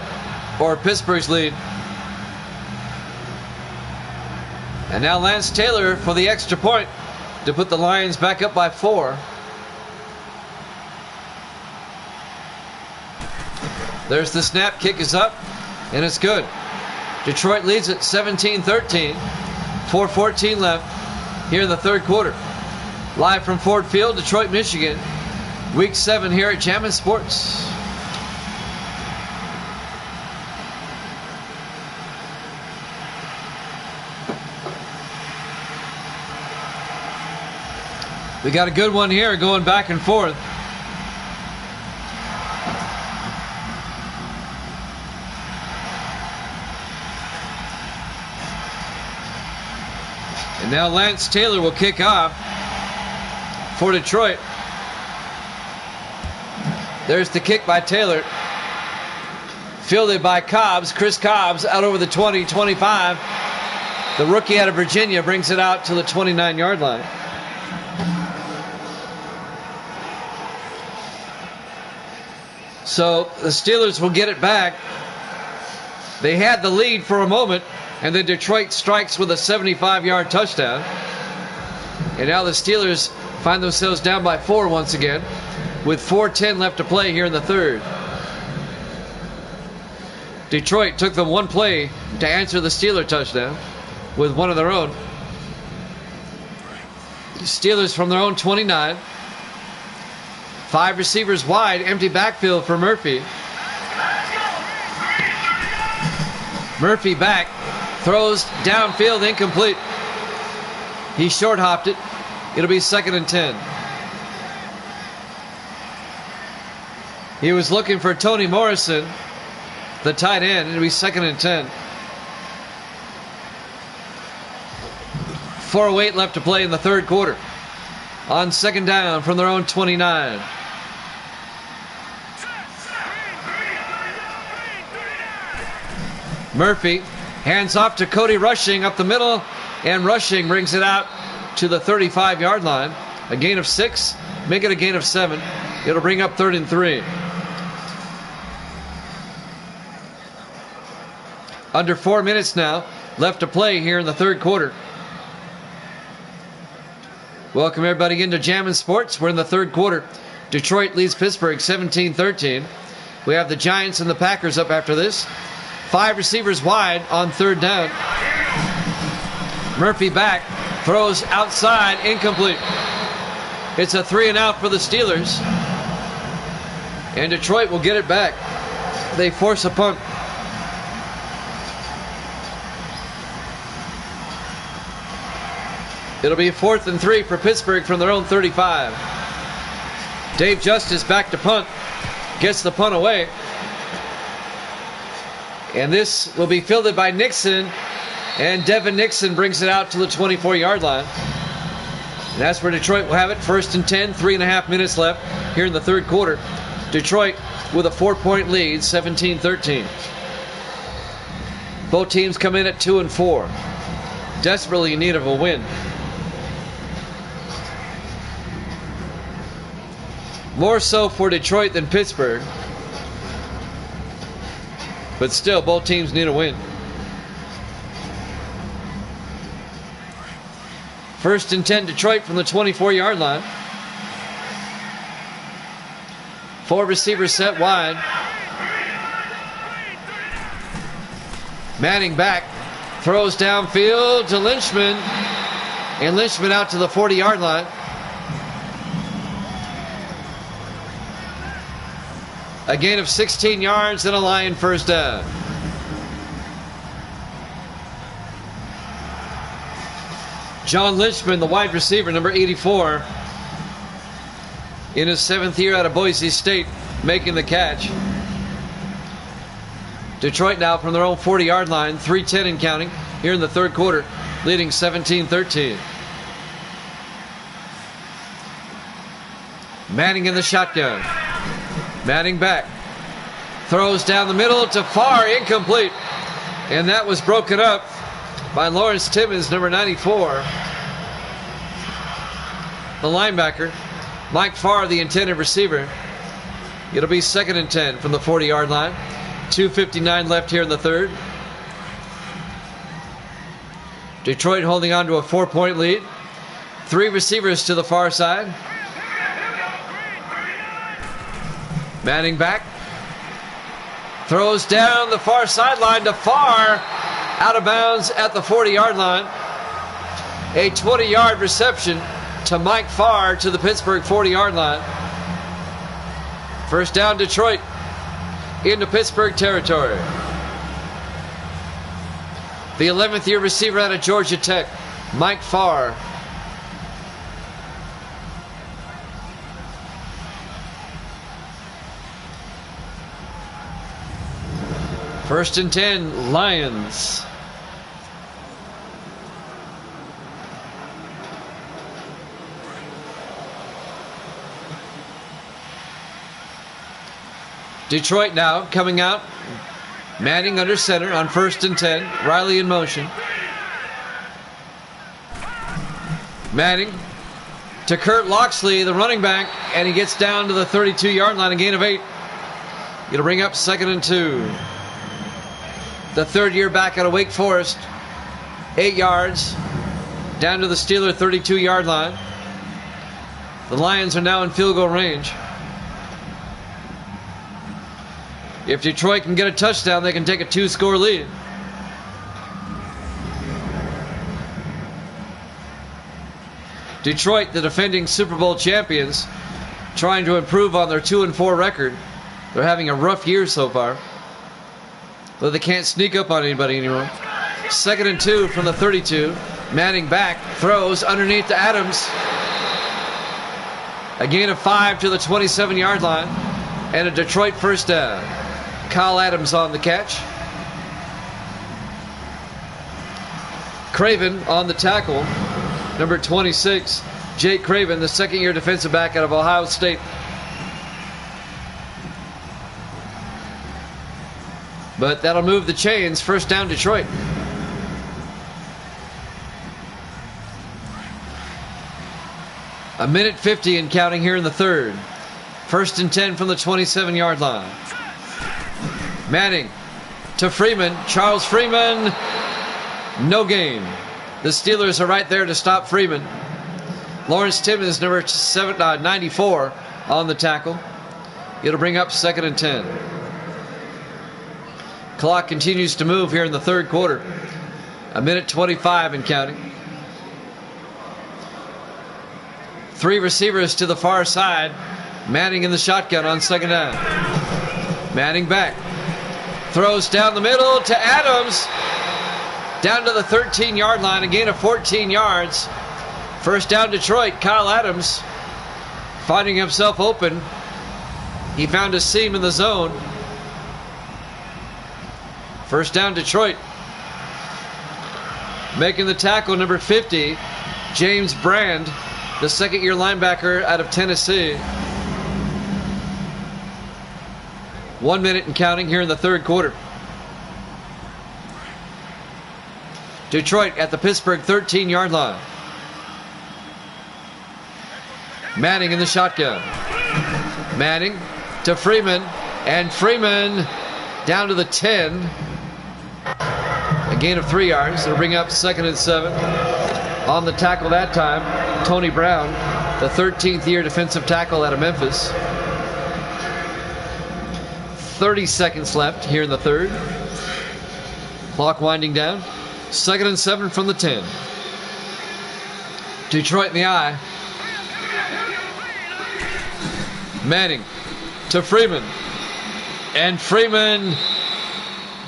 or Pittsburgh's lead. And now Lance Taylor for the extra point to put the Lions back up by 4. There's the snap, kick is up, and it's good. Detroit leads at 17-13. 4:14 left here in the third quarter. Live from Ford Field, Detroit, Michigan. Week 7 here at Jammin' Sports. We got a good one here going back and forth. And now Lance Taylor will kick off for Detroit. There's the kick by Taylor. Fielded by Cobbs. Chris Cobbs out over the 20, 25. The rookie out of Virginia brings it out to the 29-yard line. So the Steelers will get it back. They had the lead for a moment, and then Detroit strikes with a 75-yard touchdown. And now the Steelers find themselves down by 4 once again, with 4:10 left to play here in the third. Detroit took them one play to answer the Steeler touchdown with one of their own. Steelers from their own 29. 5 receivers wide, empty backfield for Murphy. Murphy back, throws downfield, incomplete. He short hopped it. It'll be 2nd and 10. He was looking for Tony Morrison, the tight end. It'll be 2nd and 10. 4:08 left to play in the third quarter. On 2nd down from their own 29. Murphy hands off to Cody Rushing up the middle, and Rushing brings it out to the 35-yard line. A gain of 6, make it a gain of 7. It'll bring up 3rd and 3. Under 4 minutes now left to play here in the third quarter. Welcome everybody into Jammin' Sports. We're in the third quarter. Detroit leads Pittsburgh 17-13. We have the Giants and the Packers up after this. 5 receivers wide on 3rd down. Murphy back, throws outside, incomplete. It's a 3 and out for the Steelers. And Detroit will get it back. They force a punt. It'll be 4th and 3 for Pittsburgh from their own 35. Dave Justice back to punt. Gets the punt away. And this will be fielded by Nixon. And Devin Nixon brings it out to the 24-yard line. And that's where Detroit will have it. 1st and 10, 3.5 minutes left here in the third quarter. Detroit with a 4-point lead, 17-13. Both teams come in at 2 and 4. Desperately in need of a win. More so for Detroit than Pittsburgh. But still, both teams need a win. 1st and 10, Detroit from the 24-yard line. 4 receivers set wide. Manning back. Throws downfield to Lynchman. And Lynchman out to the 40-yard line. A gain of 16 yards and a Lion first down. John Lynchman, the wide receiver, number 84, in his 7th year out of Boise State, making the catch. Detroit now from their own 40-yard line, 3:10 and counting here in the third quarter, leading 17-13. Manning in the shotgun. Manning back. Throws down the middle to Farr, incomplete. And that was broken up by Lawrence Timmons, number 94. The linebacker. Mike Farr, the intended receiver. It'll be 2nd and 10 from the 40-yard line. 2:59 left here in the third. Detroit holding on to a 4-point lead. 3 receivers to the far side. Manning back. Throws down the far sideline to Farr. Out of bounds at the 40-yard line. A 20-yard reception to Mike Farr to the Pittsburgh 40-yard line. First down, Detroit into Pittsburgh territory. The 11th year receiver out of Georgia Tech, Mike Farr. First and 10, Lions. Detroit now coming out. Manning under center on 1st and 10. Riley in motion. Manning to Kurt Loxley, the running back, and he gets down to the 32-yard line, a gain of 8. It'll bring up 2nd and 2. The 3rd year back out of Wake Forest, 8 yards, down to the Steeler 32-yard line. The Lions are now in field goal range. If Detroit can get a touchdown, they can take a 2-score lead. Detroit, the defending Super Bowl champions, trying to improve on their 2-4 record. They're having a rough year so far, but they can't sneak up on anybody anymore. 2nd and 2 from the 32. Manning back, throws underneath to Adams. A gain of 5 to the 27-yard line, and a Detroit first down. Kyle Adams on the catch. Craven on the tackle. Number 26, Jake Craven, the 2nd-year defensive back out of Ohio State. But that'll move the chains. First down, Detroit. A minute 50 and counting here in the third. 1st and 10 from the 27-yard line. Manning to Freeman. Charles Freeman. No gain. The Steelers are right there to stop Freeman. Lawrence Timmons, number 94, on the tackle. It'll bring up 2nd and 10. Clock continues to move here in the third quarter. A minute 25 and counting. 3 receivers to the far side. Manning in the shotgun on 2nd down. Manning back. Throws down the middle to Adams. Down to the 13-yard line, a gain of 14 yards. First down, Detroit. Kyle Adams finding himself open. He found a seam in the zone. First down, Detroit. Making the tackle, number 50, James Brand, the 2nd-year linebacker out of Tennessee. 1 minute and counting here in the third quarter. Detroit at the Pittsburgh 13-yard line. Manning in the shotgun. Manning to Freeman, and Freeman down to the 10. A gain of 3 yards. It'll bring up 2nd and 7. On the tackle that time, Tony Brown, the 13th-year defensive tackle out of Memphis. 30 seconds left here in the third. Clock winding down. 2nd and 7 from the 10. Detroit in the eye. Manning to Freeman. And Freeman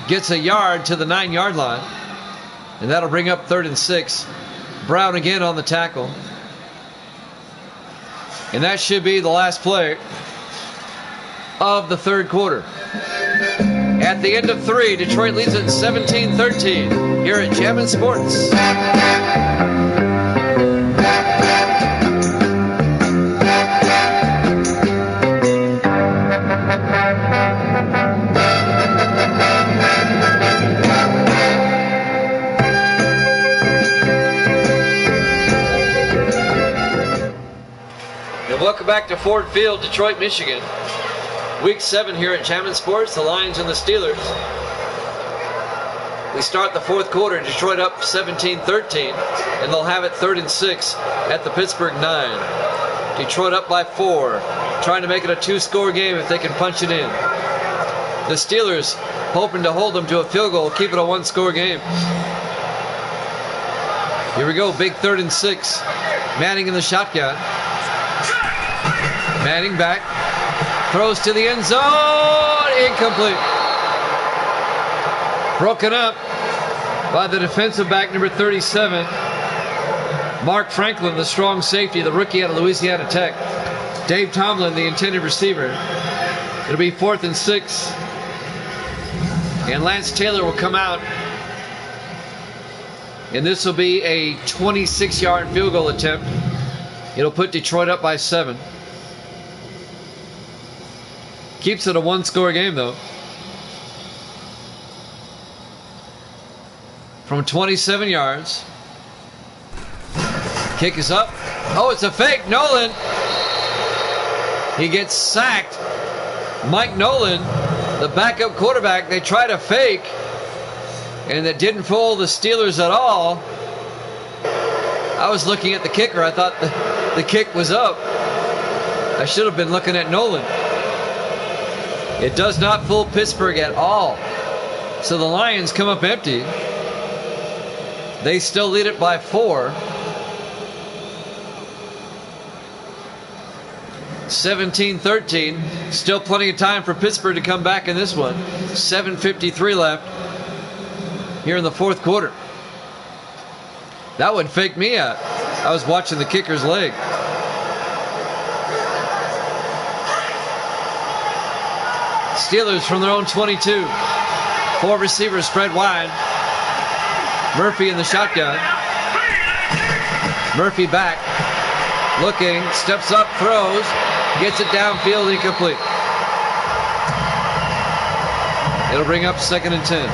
gets a yard to the 9-yard line. And that'll bring up 3rd and 6. Brown again on the tackle. And that should be the last play of the 3rd quarter. At the end of 3, Detroit leads it 17-13 here at Jammin' Sports. And welcome back to Ford Field, Detroit, Michigan. Week 7 here at Jammin' Sports, the Lions and the Steelers. We start the 4th quarter, Detroit up 17-13, and they'll have it 3rd and 6 at the Pittsburgh 9. Detroit up by 4, trying to make it a 2-score game if they can punch it in. The Steelers hoping to hold them to a field goal, keep it a 1-score game. Here we go, big 3rd and 6. Manning in the shotgun. Manning back. Throws to the end zone. Incomplete. Broken up by the defensive back, number 37. Mark Franklin, the strong safety, the rookie out of Louisiana Tech. Dave Tomlin, the intended receiver. It'll be 4th and 6. And Lance Taylor will come out. And this will be a 26-yard field goal attempt. It'll put Detroit up by 7. Keeps it a 1-score game, though. From 27 yards. Kick is up. Oh, it's a fake. Nolan. He gets sacked. Mike Nolan, the backup quarterback, they try to fake. And it didn't fool the Steelers at all. I was looking at the kicker. I thought the kick was up. I should have been looking at Nolan. It does not fool Pittsburgh at all. So the Lions come up empty. They still lead it by 4. 17-13. Still plenty of time for Pittsburgh to come back in this one. 7:53 left here in the 4th quarter. That one faked me out. I was watching the kicker's leg. Steelers from their own 22. 4 receivers spread wide. Murphy in the shotgun. Murphy back. Looking. Steps up. Throws. Gets it downfield. Incomplete. It'll bring up 2nd and 10.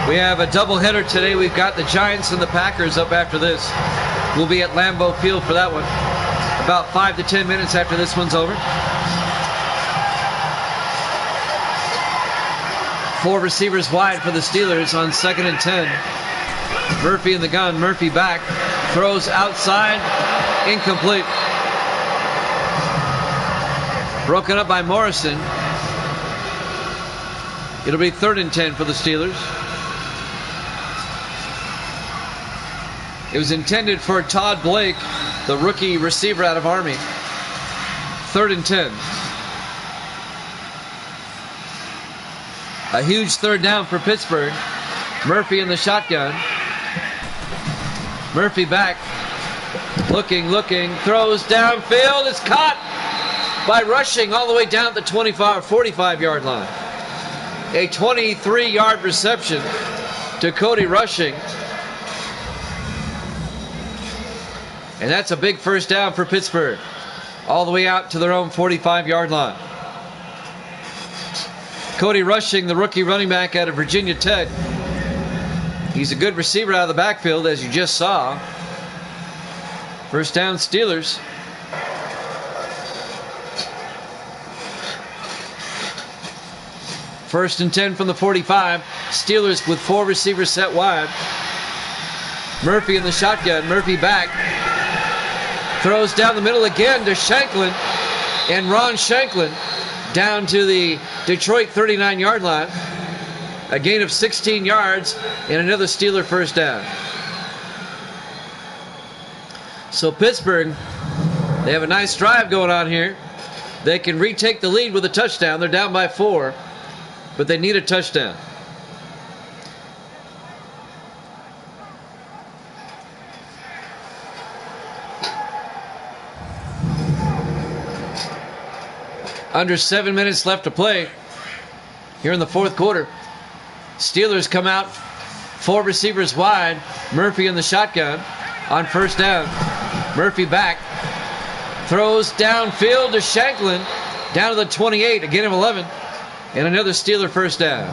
We have a doubleheader today. We've got the Giants and the Packers up after this. We'll be at Lambeau Field for that one. About 5 to 10 minutes after this one's over. 4 receivers wide for the Steelers on 2nd and 10. Murphy in the gun. Murphy back. Throws outside. Incomplete. Broken up by Morrison. It'll be 3rd and 10 for the Steelers. It was intended for Todd Blake, the rookie receiver out of Army. 3rd and 10. A huge 3rd down for Pittsburgh. Murphy in the shotgun. Murphy back. Looking. Throws downfield. It's caught by Rushing all the way down at the 45-yard line. A 23-yard reception to Cody Rushing. And that's a big 1st down for Pittsburgh. All the way out to their own 45-yard line. Cody Rushing, the rookie running back out of Virginia Tech. He's a good receiver out of the backfield, as you just saw. 1st down, Steelers. First and 10 from the 45. Steelers with 4 receivers set wide. Murphy in the shotgun. Murphy back. Throws down the middle again to Shanklin. And Ron Shanklin down to the Detroit 39-yard line. A gain of 16 yards and another Steeler first down. So Pittsburgh, they have a nice drive going on here. They can retake the lead with a touchdown. They're down by 4, but they need a touchdown. Under 7 minutes left to play here in the fourth quarter. Steelers come out 4 receivers wide. Murphy in the shotgun on first down. Murphy back. Throws downfield to Shanklin. Down to the 28. A gain of 11. And another Steeler first down.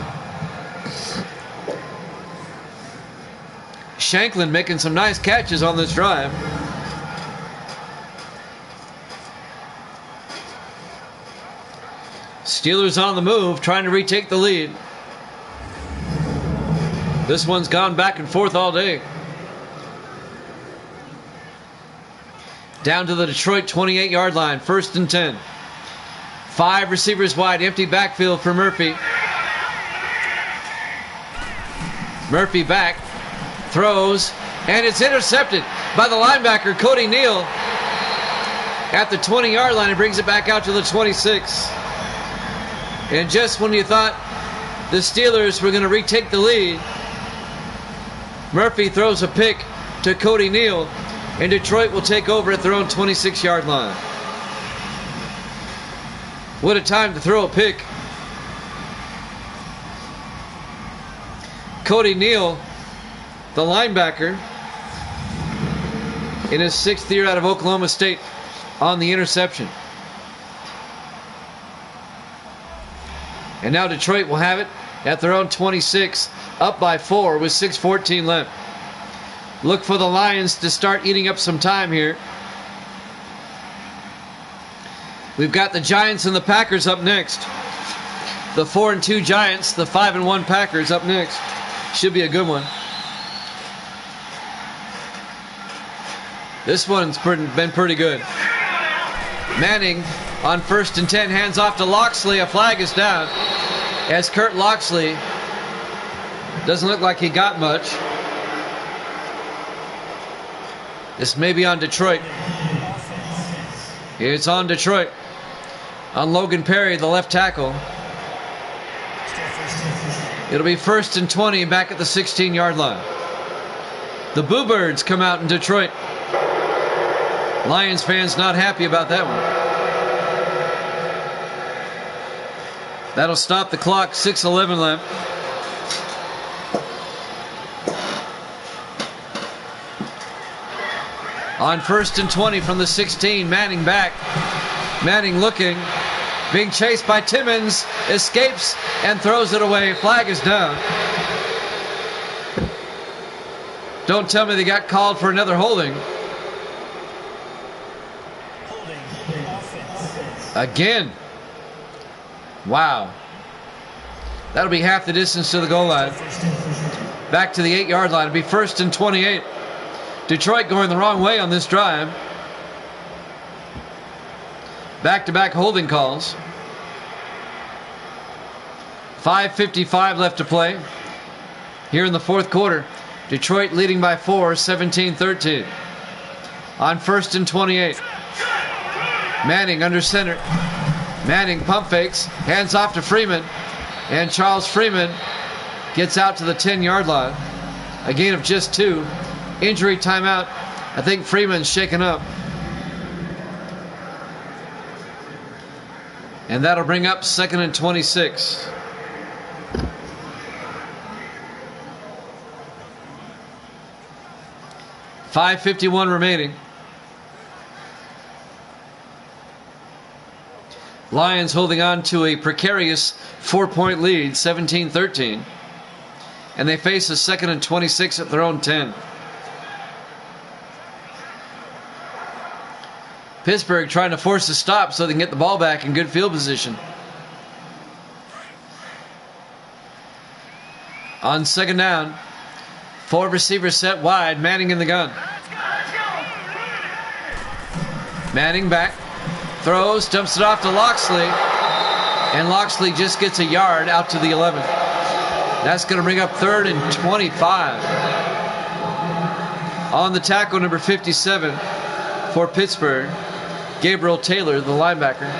Shanklin making some nice catches on this drive. Steelers on the move, trying to retake the lead. This one's gone back and forth all day. Down to the Detroit 28-yard line, 1st and 10. 5 receivers wide, empty backfield for Murphy. Murphy back, throws, and it's intercepted by the linebacker, Cody Neal. At the 20-yard line, he brings it back out to the 26. And just when you thought the Steelers were going to retake the lead, Murphy throws a pick to Cody Neal, and Detroit will take over at their own 26-yard line. What a time to throw a pick. Cody Neal, the linebacker, in his 6th year out of Oklahoma State, on the interception. And now Detroit will have it at their own 26, up by 4 with 6:14 left. Look for the Lions to start eating up some time here. We've got the Giants and the Packers up next. The 4-2 Giants, the 5-1 Packers up next. Should be a good one. This one's been pretty good. Manning on 1st and 10, hands off to Loxley. A flag is down as Kurt Loxley doesn't look like he got much. This may be on Detroit. It's on Detroit. On Logan Perry, the left tackle. It'll be 1st and 20 back at the 16-yard line. The Boo Birds come out in Detroit. Lions fans not happy about that one. That'll stop the clock. 6:11 left. On 1st and 20 from the 16, Manning back. Manning looking, being chased by Timmons, escapes and throws it away. Flag is down. Don't tell me they got called for another holding. Again. Wow. That'll be half the distance to the goal line. Back to the 8-yard line. It'll be 1st and 28. Detroit going the wrong way on this drive. Back-to-back holding calls. 5:55 left to play here in the fourth quarter. Detroit leading by 4, 17-13. On 1st and 28. Manning under center. Manning pump fakes, hands off to Freeman, and Charles Freeman gets out to the 10-yard line. A gain of just 2. Injury timeout. I think Freeman's shaken up. And that'll bring up 2nd and 26. $5:51 remaining. Lions holding on to a precarious 4-point lead, 17-13. And they face a 2nd and 26 at their own 10. Pittsburgh trying to force a stop so they can get the ball back in good field position. On 2nd down, 4 receivers set wide, Manning in the gun. Manning back, throws, dumps it off to Loxley. And Loxley just gets a yard out to the 11. That's going to bring up 3rd and 25. On the tackle, number 57 for Pittsburgh, Gabriel Taylor, the linebacker.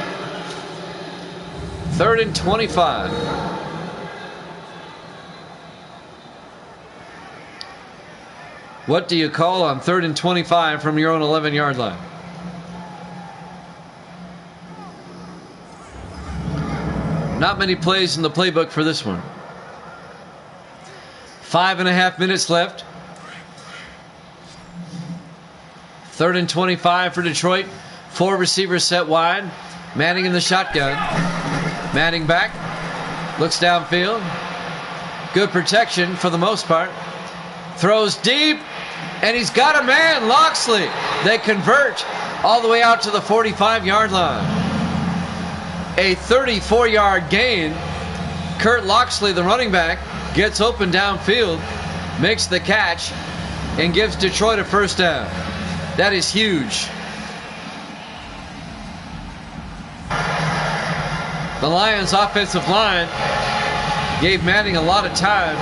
3rd and 25. What do you call on 3rd and 25 from your own 11-yard line? Not many plays in the playbook for this one. 5.5 minutes left. 3rd and 25 for Detroit. 4 receivers set wide. Manning in the shotgun. Manning back. Looks downfield. Good protection for the most part. Throws deep. And he's got a man, Loxley. They convert all the way out to the 45-yard line. A 34-yard gain. Kurt Loxley, the running back, gets open downfield, makes the catch, and gives Detroit a first down. That is huge. The Lions' offensive line gave Manning a lot of time.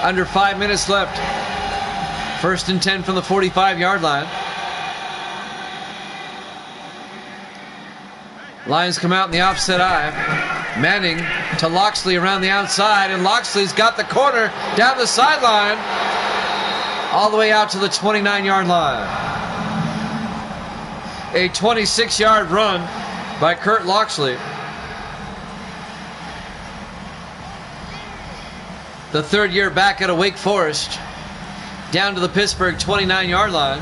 Under 5 minutes left. 1st and 10 from the 45-yard line. Lions come out in the offset eye. Manning to Loxley around the outside, and Loxley's got the corner down the sideline all the way out to the 29-yard line. A 26-yard run by Kurt Loxley. The 3rd year back at Wake Forest, down to the Pittsburgh 29-yard line.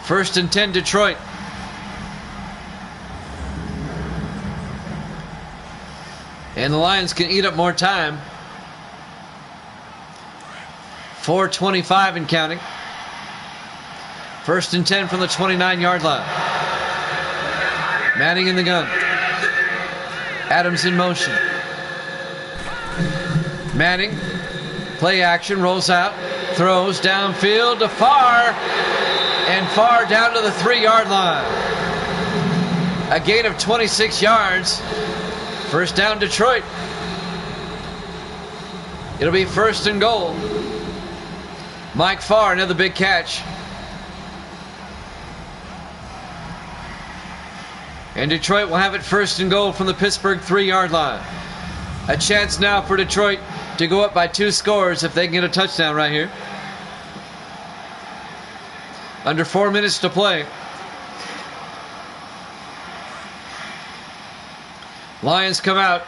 1st and 10 Detroit. And the Lions can eat up more time. 4:25 and counting. 1st and 10 from the 29-yard line. Manning in the gun. Adams in motion. Manning, play action, rolls out, throws downfield to Farr, and Farr down to the 3-yard line. A gain of 26 yards. First down, Detroit. It'll be 1st and goal. Mike Farr, another big catch. And Detroit will have it 1st and goal from the Pittsburgh 3-yard line. A chance now for Detroit to go up by 2 scores if they can get a touchdown right here. Under 4 minutes to play. Lions come out.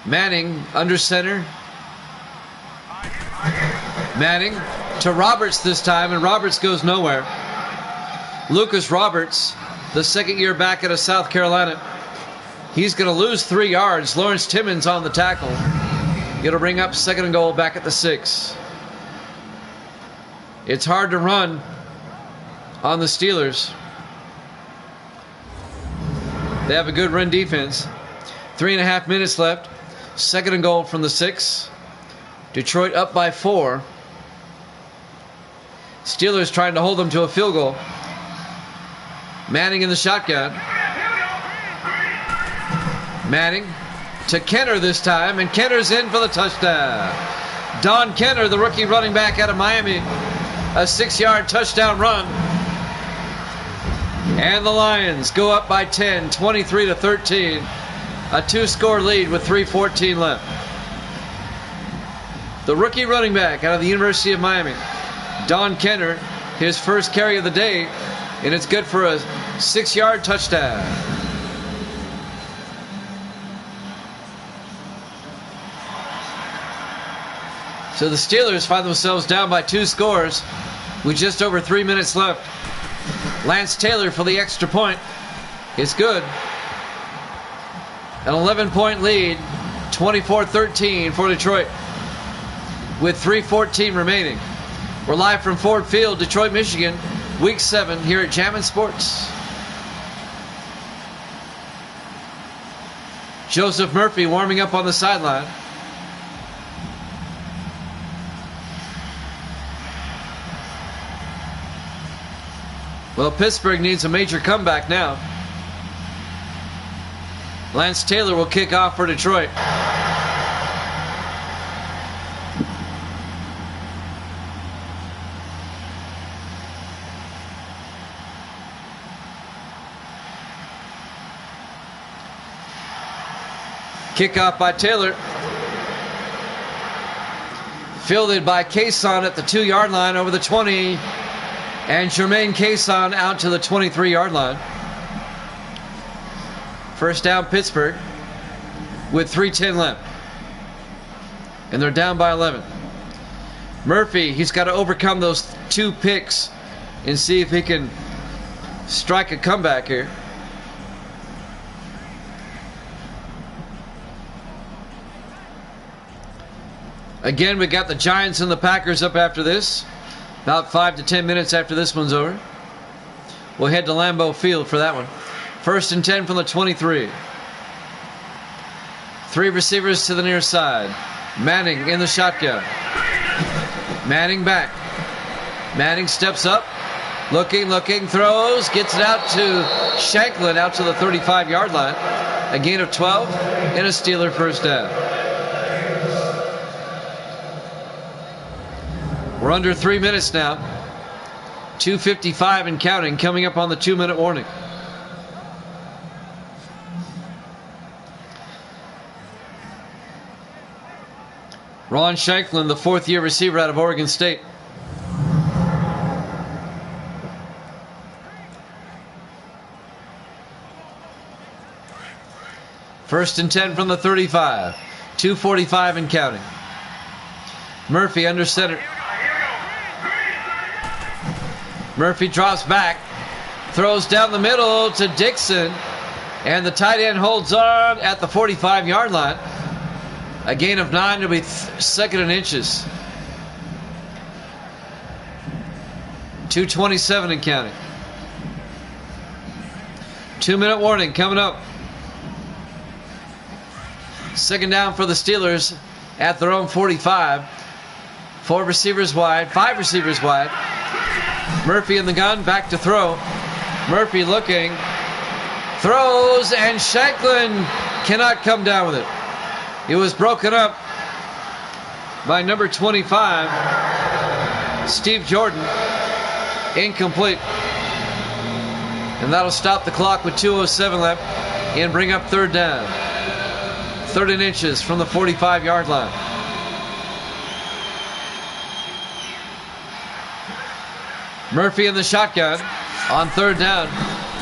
Manning under center. Manning to Roberts this time, and Roberts goes nowhere. Lucas Roberts, the 2nd year back out of South Carolina. He's going to lose 3 yards. Lawrence Timmons on the tackle. Going to bring up 2nd and goal back at the 6. It's hard to run on the Steelers. They have a good run defense. 3.5 minutes left. 2nd and goal from the 6. Detroit up by 4. Steelers trying to hold them to a field goal. Manning in the shotgun. Manning to Kenner this time, and Kenner's in for the touchdown. Don Kenner, the rookie running back out of Miami. A 6-yard touchdown run. And the Lions go up by 10, 23-13. A 2-score lead with 3:14 left. The rookie running back out of the University of Miami, Don Kenner, his first carry of the day, and it's good for a 6-yard touchdown. So the Steelers find themselves down by 2 scores with just over 3 minutes left. Lance Taylor for the extra point. It's good. An 11-point lead, 24-13 for Detroit, with 3:14 remaining. We're live from Ford Field, Detroit, Michigan, Week 7 here at Jammin' Sports. Joseph Murphy warming up on the sideline. Well, Pittsburgh needs a major comeback now. Lance Taylor will kick off for Detroit. Kickoff by Taylor. Fielded by Cason at the 2-yard line over the 20. And Jermaine Cason out to the 23-yard line. First down, Pittsburgh, with 3:10 left. And they're down by 11. Murphy, he's got to overcome those 2 picks and see if he can strike a comeback here. Again, we got the Giants and the Packers up after this. About 5 to 10 minutes after this one's over. We'll head to Lambeau Field for that one. 1st and 10 from the 23. 3 receivers to the near side. Manning in the shotgun. Manning back. Manning steps up. Looking, throws. Gets it out to Shanklin out to the 35-yard line. A gain of 12 and a Steeler first down. We're under 3 minutes now. 2:55 and counting, coming up on the 2-minute warning. Ron Shanklin, the 4th-year receiver out of Oregon State. First and 10 from the 35. 2:45 and counting. Murphy under center. Murphy drops back, throws down the middle to Dixon, and the tight end holds on at the 45-yard line. A gain of 9 to be 2nd and inches. 2:27 and counting. 2-minute warning coming up. 2nd down for the Steelers at their own 45. 4 receivers wide, 5 receivers wide. Murphy in the gun, back to throw. Murphy looking, throws, and Shanklin cannot come down with it. It was broken up by number 25, Steve Jordan. Incomplete. And that'll stop the clock with 2:07 left and bring up 3rd down. 3rd and inches from the 45-yard line. Murphy in the shotgun on 3rd down.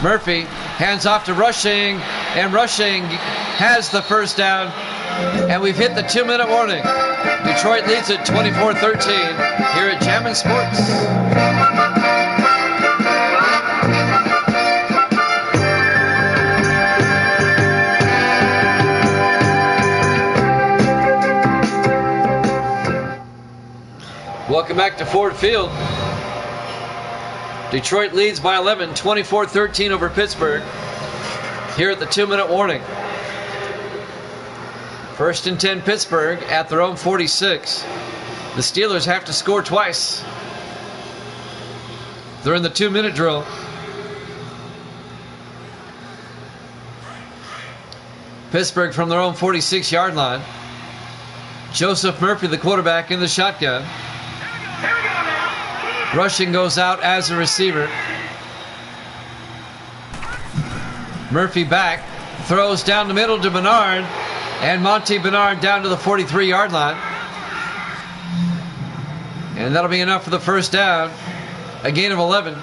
Murphy hands off to Rushing, and Rushing has the first down. And we've hit the 2-minute warning. Detroit leads at 24-13 here at Jammin' Sports. Welcome back to Ford Field. Detroit leads by 11, 24-13 over Pittsburgh. Here at the 2-minute warning. 1st and 10 Pittsburgh at their own 46. The Steelers have to score twice. They're in the 2-minute drill. Pittsburgh from their own 46-yard line. Joseph Murphy, the quarterback, in the shotgun. Rushing goes out as a receiver. Murphy back, throws down the middle to Bernard, and Monty Bernard down to the 43-yard line. And that'll be enough for the first down. A gain of 11.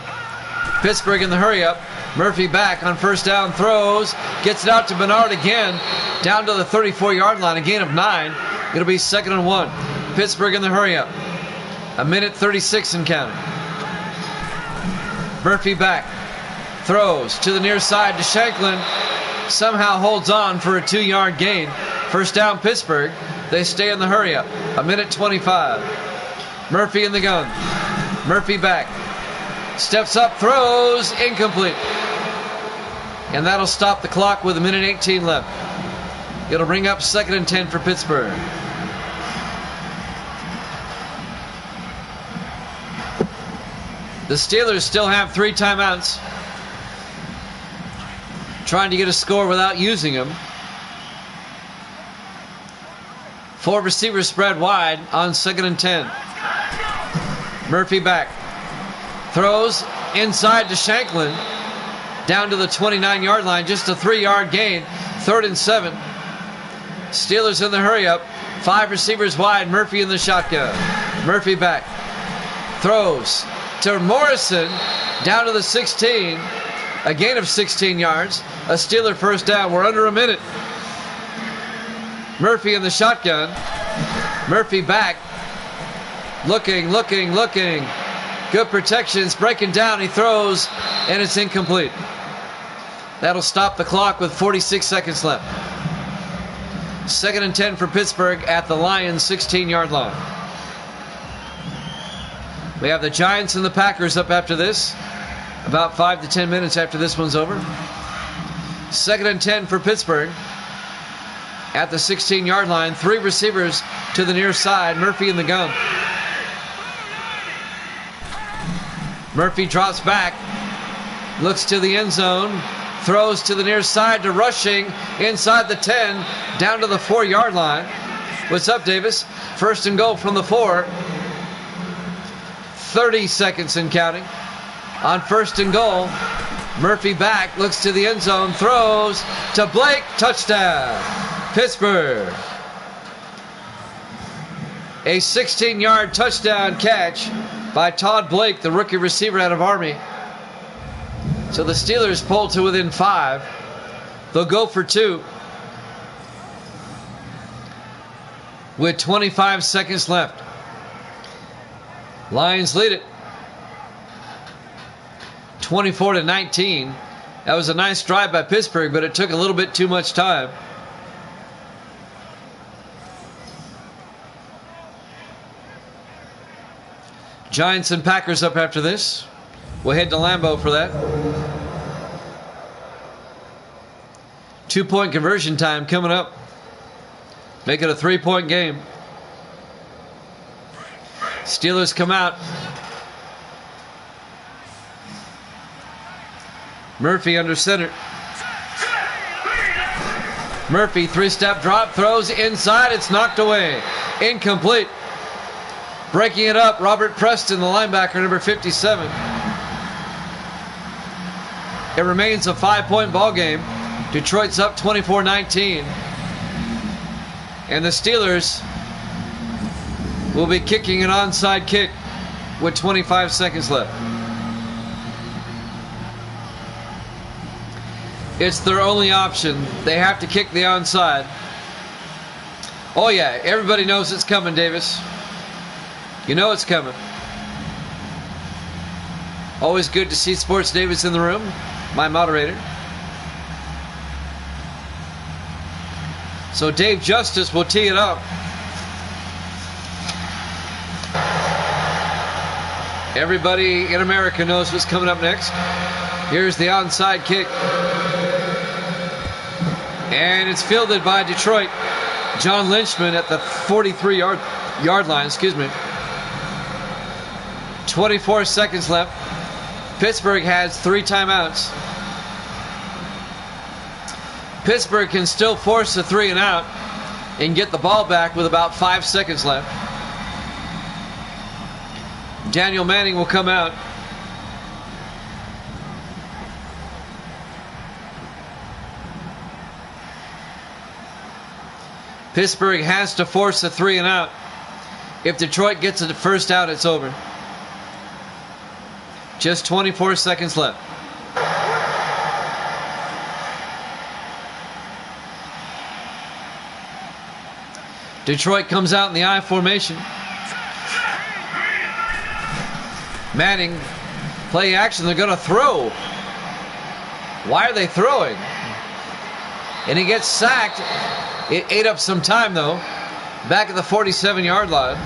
Pittsburgh in the hurry up. Murphy back on 1st down, throws, gets it out to Bernard again, down to the 34-yard line, a gain of 9. It'll be 2nd and 1. Pittsburgh in the hurry up. 1:36 and counting. Murphy back, throws to the near side to Shanklin, somehow holds on for a 2-yard gain. First down Pittsburgh. They stay in the hurry up. 1:25. Murphy in the gun. Murphy back, steps up, throws, incomplete. And that'll stop the clock with 1:18 left. It'll bring up 2nd and 10 for Pittsburgh. The Steelers still have 3 timeouts. Trying to get a score without using them. 4 receivers spread wide on 2nd and 10. Murphy back. Throws inside to Shanklin. Down to the 29-yard line. Just a 3-yard gain. 3rd and 7. Steelers in the hurry up. 5 receivers wide. Murphy in the shotgun. Murphy back. Throws to Morrison. Down to the 16. A gain of 16 yards. A Steeler first down. We're under a minute. Murphy in the shotgun. Murphy back. Looking. Good protections. Breaking down. He throws, and it's incomplete. That'll stop the clock with 46 seconds left. 2nd and 10 for Pittsburgh at the Lions' 16-yard line. We have the Giants and the Packers up after this. About 5 to 10 minutes after this one's over. 2nd and 10 for Pittsburgh. At the 16-yard line, 3 receivers to the near side. Murphy in the gun. Murphy drops back. Looks to the end zone. Throws to the near side to Rushing. Inside the 10. Down to the 4-yard line. What's up, Davis? 1st and goal from the 4. 30 seconds and counting. On 1st and goal. Murphy back. Looks to the end zone. Throws to Blake. Touchdown. Pittsburgh. A 16-yard touchdown catch by Todd Blake, the rookie receiver out of Army. So the Steelers pull to within 5. They'll go for 2 with 25 seconds left. Lions lead it 24-19. That was a nice drive by Pittsburgh, but it took a little bit too much time. Giants and Packers up after this. We'll head to Lambeau for that. 2-point conversion time coming up. Make it a 3-point game. Steelers come out. Murphy under center. Murphy 3-step drop, throws inside. It's knocked away. Incomplete. Breaking it up, Robert Preston, the linebacker, number 57. It remains a 5-point ball game. Detroit's up 24-19. And the Steelers will be kicking an onside kick with 25 seconds left. It's their only option. They have to kick the onside. Oh yeah, everybody knows it's coming, Davis. You know it's coming. Always good to see Sports Davis in the room, my moderator. So Dave Justice will tee it up. Everybody in America knows what's coming up next. Here's the onside kick. And it's fielded by Detroit. John Lynchman at the 43-yard line, excuse me. 24 seconds left. Pittsburgh has 3 timeouts. Pittsburgh can still force a 3 and out and get the ball back with about 5 seconds left. Daniel Manning will come out. Pittsburgh has to force a 3 and out. If Detroit gets a first out, it's over. Just 24 seconds left. Detroit comes out in the I formation. Manning, play action, they're going to throw. Why are they throwing? And he gets sacked. It ate up some time, though. Back at the 47-yard line.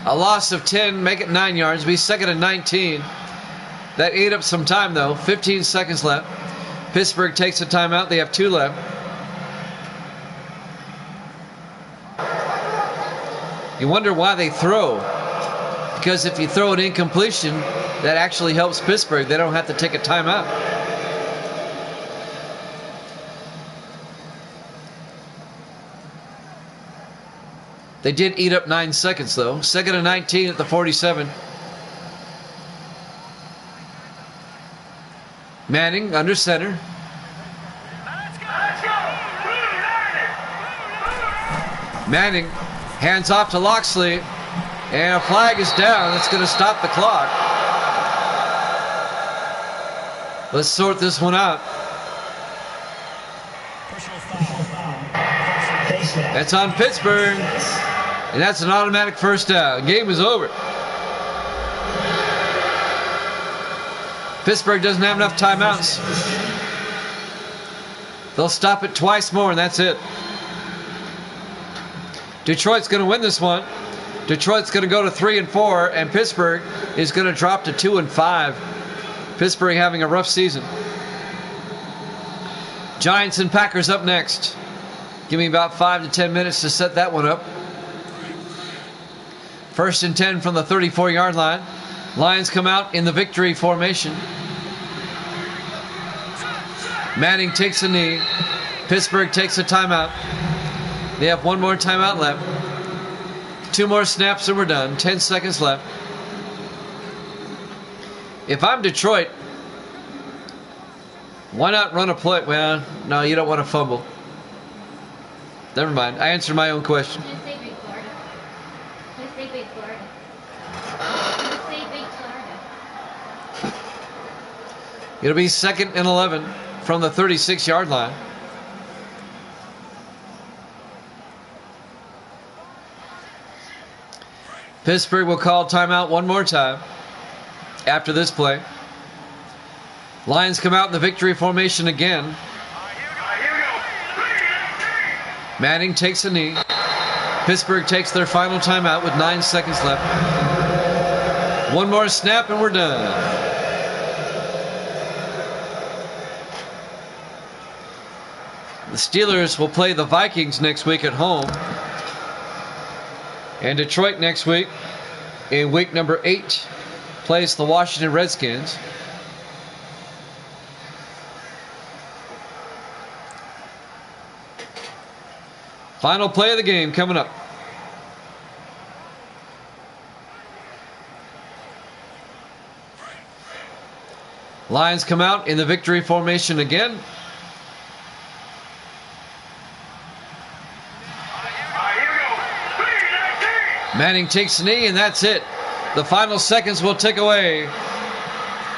A loss of 10, make it 9 yards. Be 2nd and 19. That ate up some time, though. 15 seconds left. Pittsburgh takes a timeout. They have 2 left. You wonder why they throw. Because if you throw an incompletion, that actually helps Pittsburgh. They don't have to take a timeout. They did eat up 9 seconds, though. 2nd and 19 at the 47. Manning under center. Manning hands off to Loxley. And a flag is down. That's going to stop the clock. Let's sort this one out. That's on Pittsburgh. And that's an automatic first down. Game is over. Pittsburgh doesn't have enough timeouts. They'll stop it twice more, and that's it. Detroit's going to win this one. Detroit's going to go to 3-4, and Pittsburgh is going to drop to 2-5. Pittsburgh having a rough season. Giants and Packers up next. Give me about 5 to 10 minutes to set that one up. 1st and 10 from the 34-yard line. Lions come out in the victory formation. Manning takes a knee. Pittsburgh takes a timeout. They have one more timeout left. 2 more snaps and we're done. 10 seconds left. If I'm Detroit, why not run a play? Well, no, you don't want to fumble. Never mind. I answered my own question. Just say Big Florida. Just say Big Florida. Just say Big Florida. It'll be 2nd and 11 from the 36-yard line. Pittsburgh will call timeout one more time after this play. Lions come out in the victory formation again. Manning takes a knee. Pittsburgh takes their final timeout with 9 seconds left. One more snap and we're done. The Steelers will play the Vikings next week at home. And Detroit next week, in week number 8, plays the Washington Redskins. Final play of the game coming up. Lions come out in the victory formation again. Manning takes a knee, and that's it. The final seconds will tick away.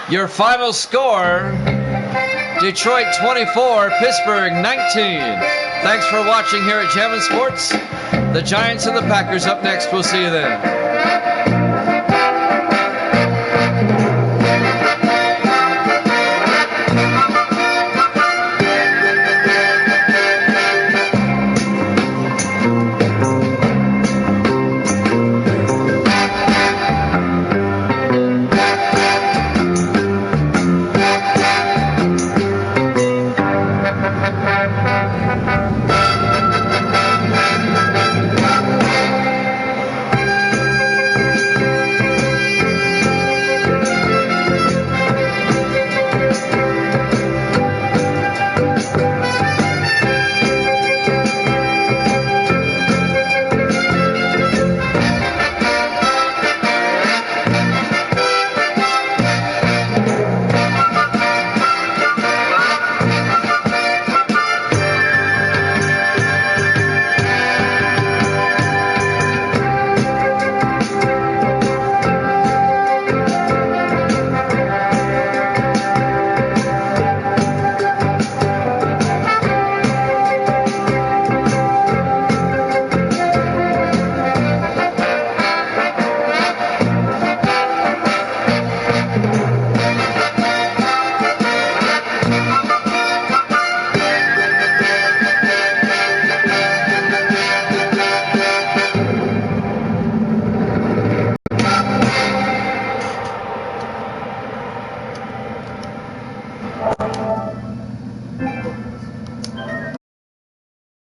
Your final score, Detroit 24, Pittsburgh 19. Thanks for watching here at Jammin' Sports. The Giants and the Packers up next. We'll see you then.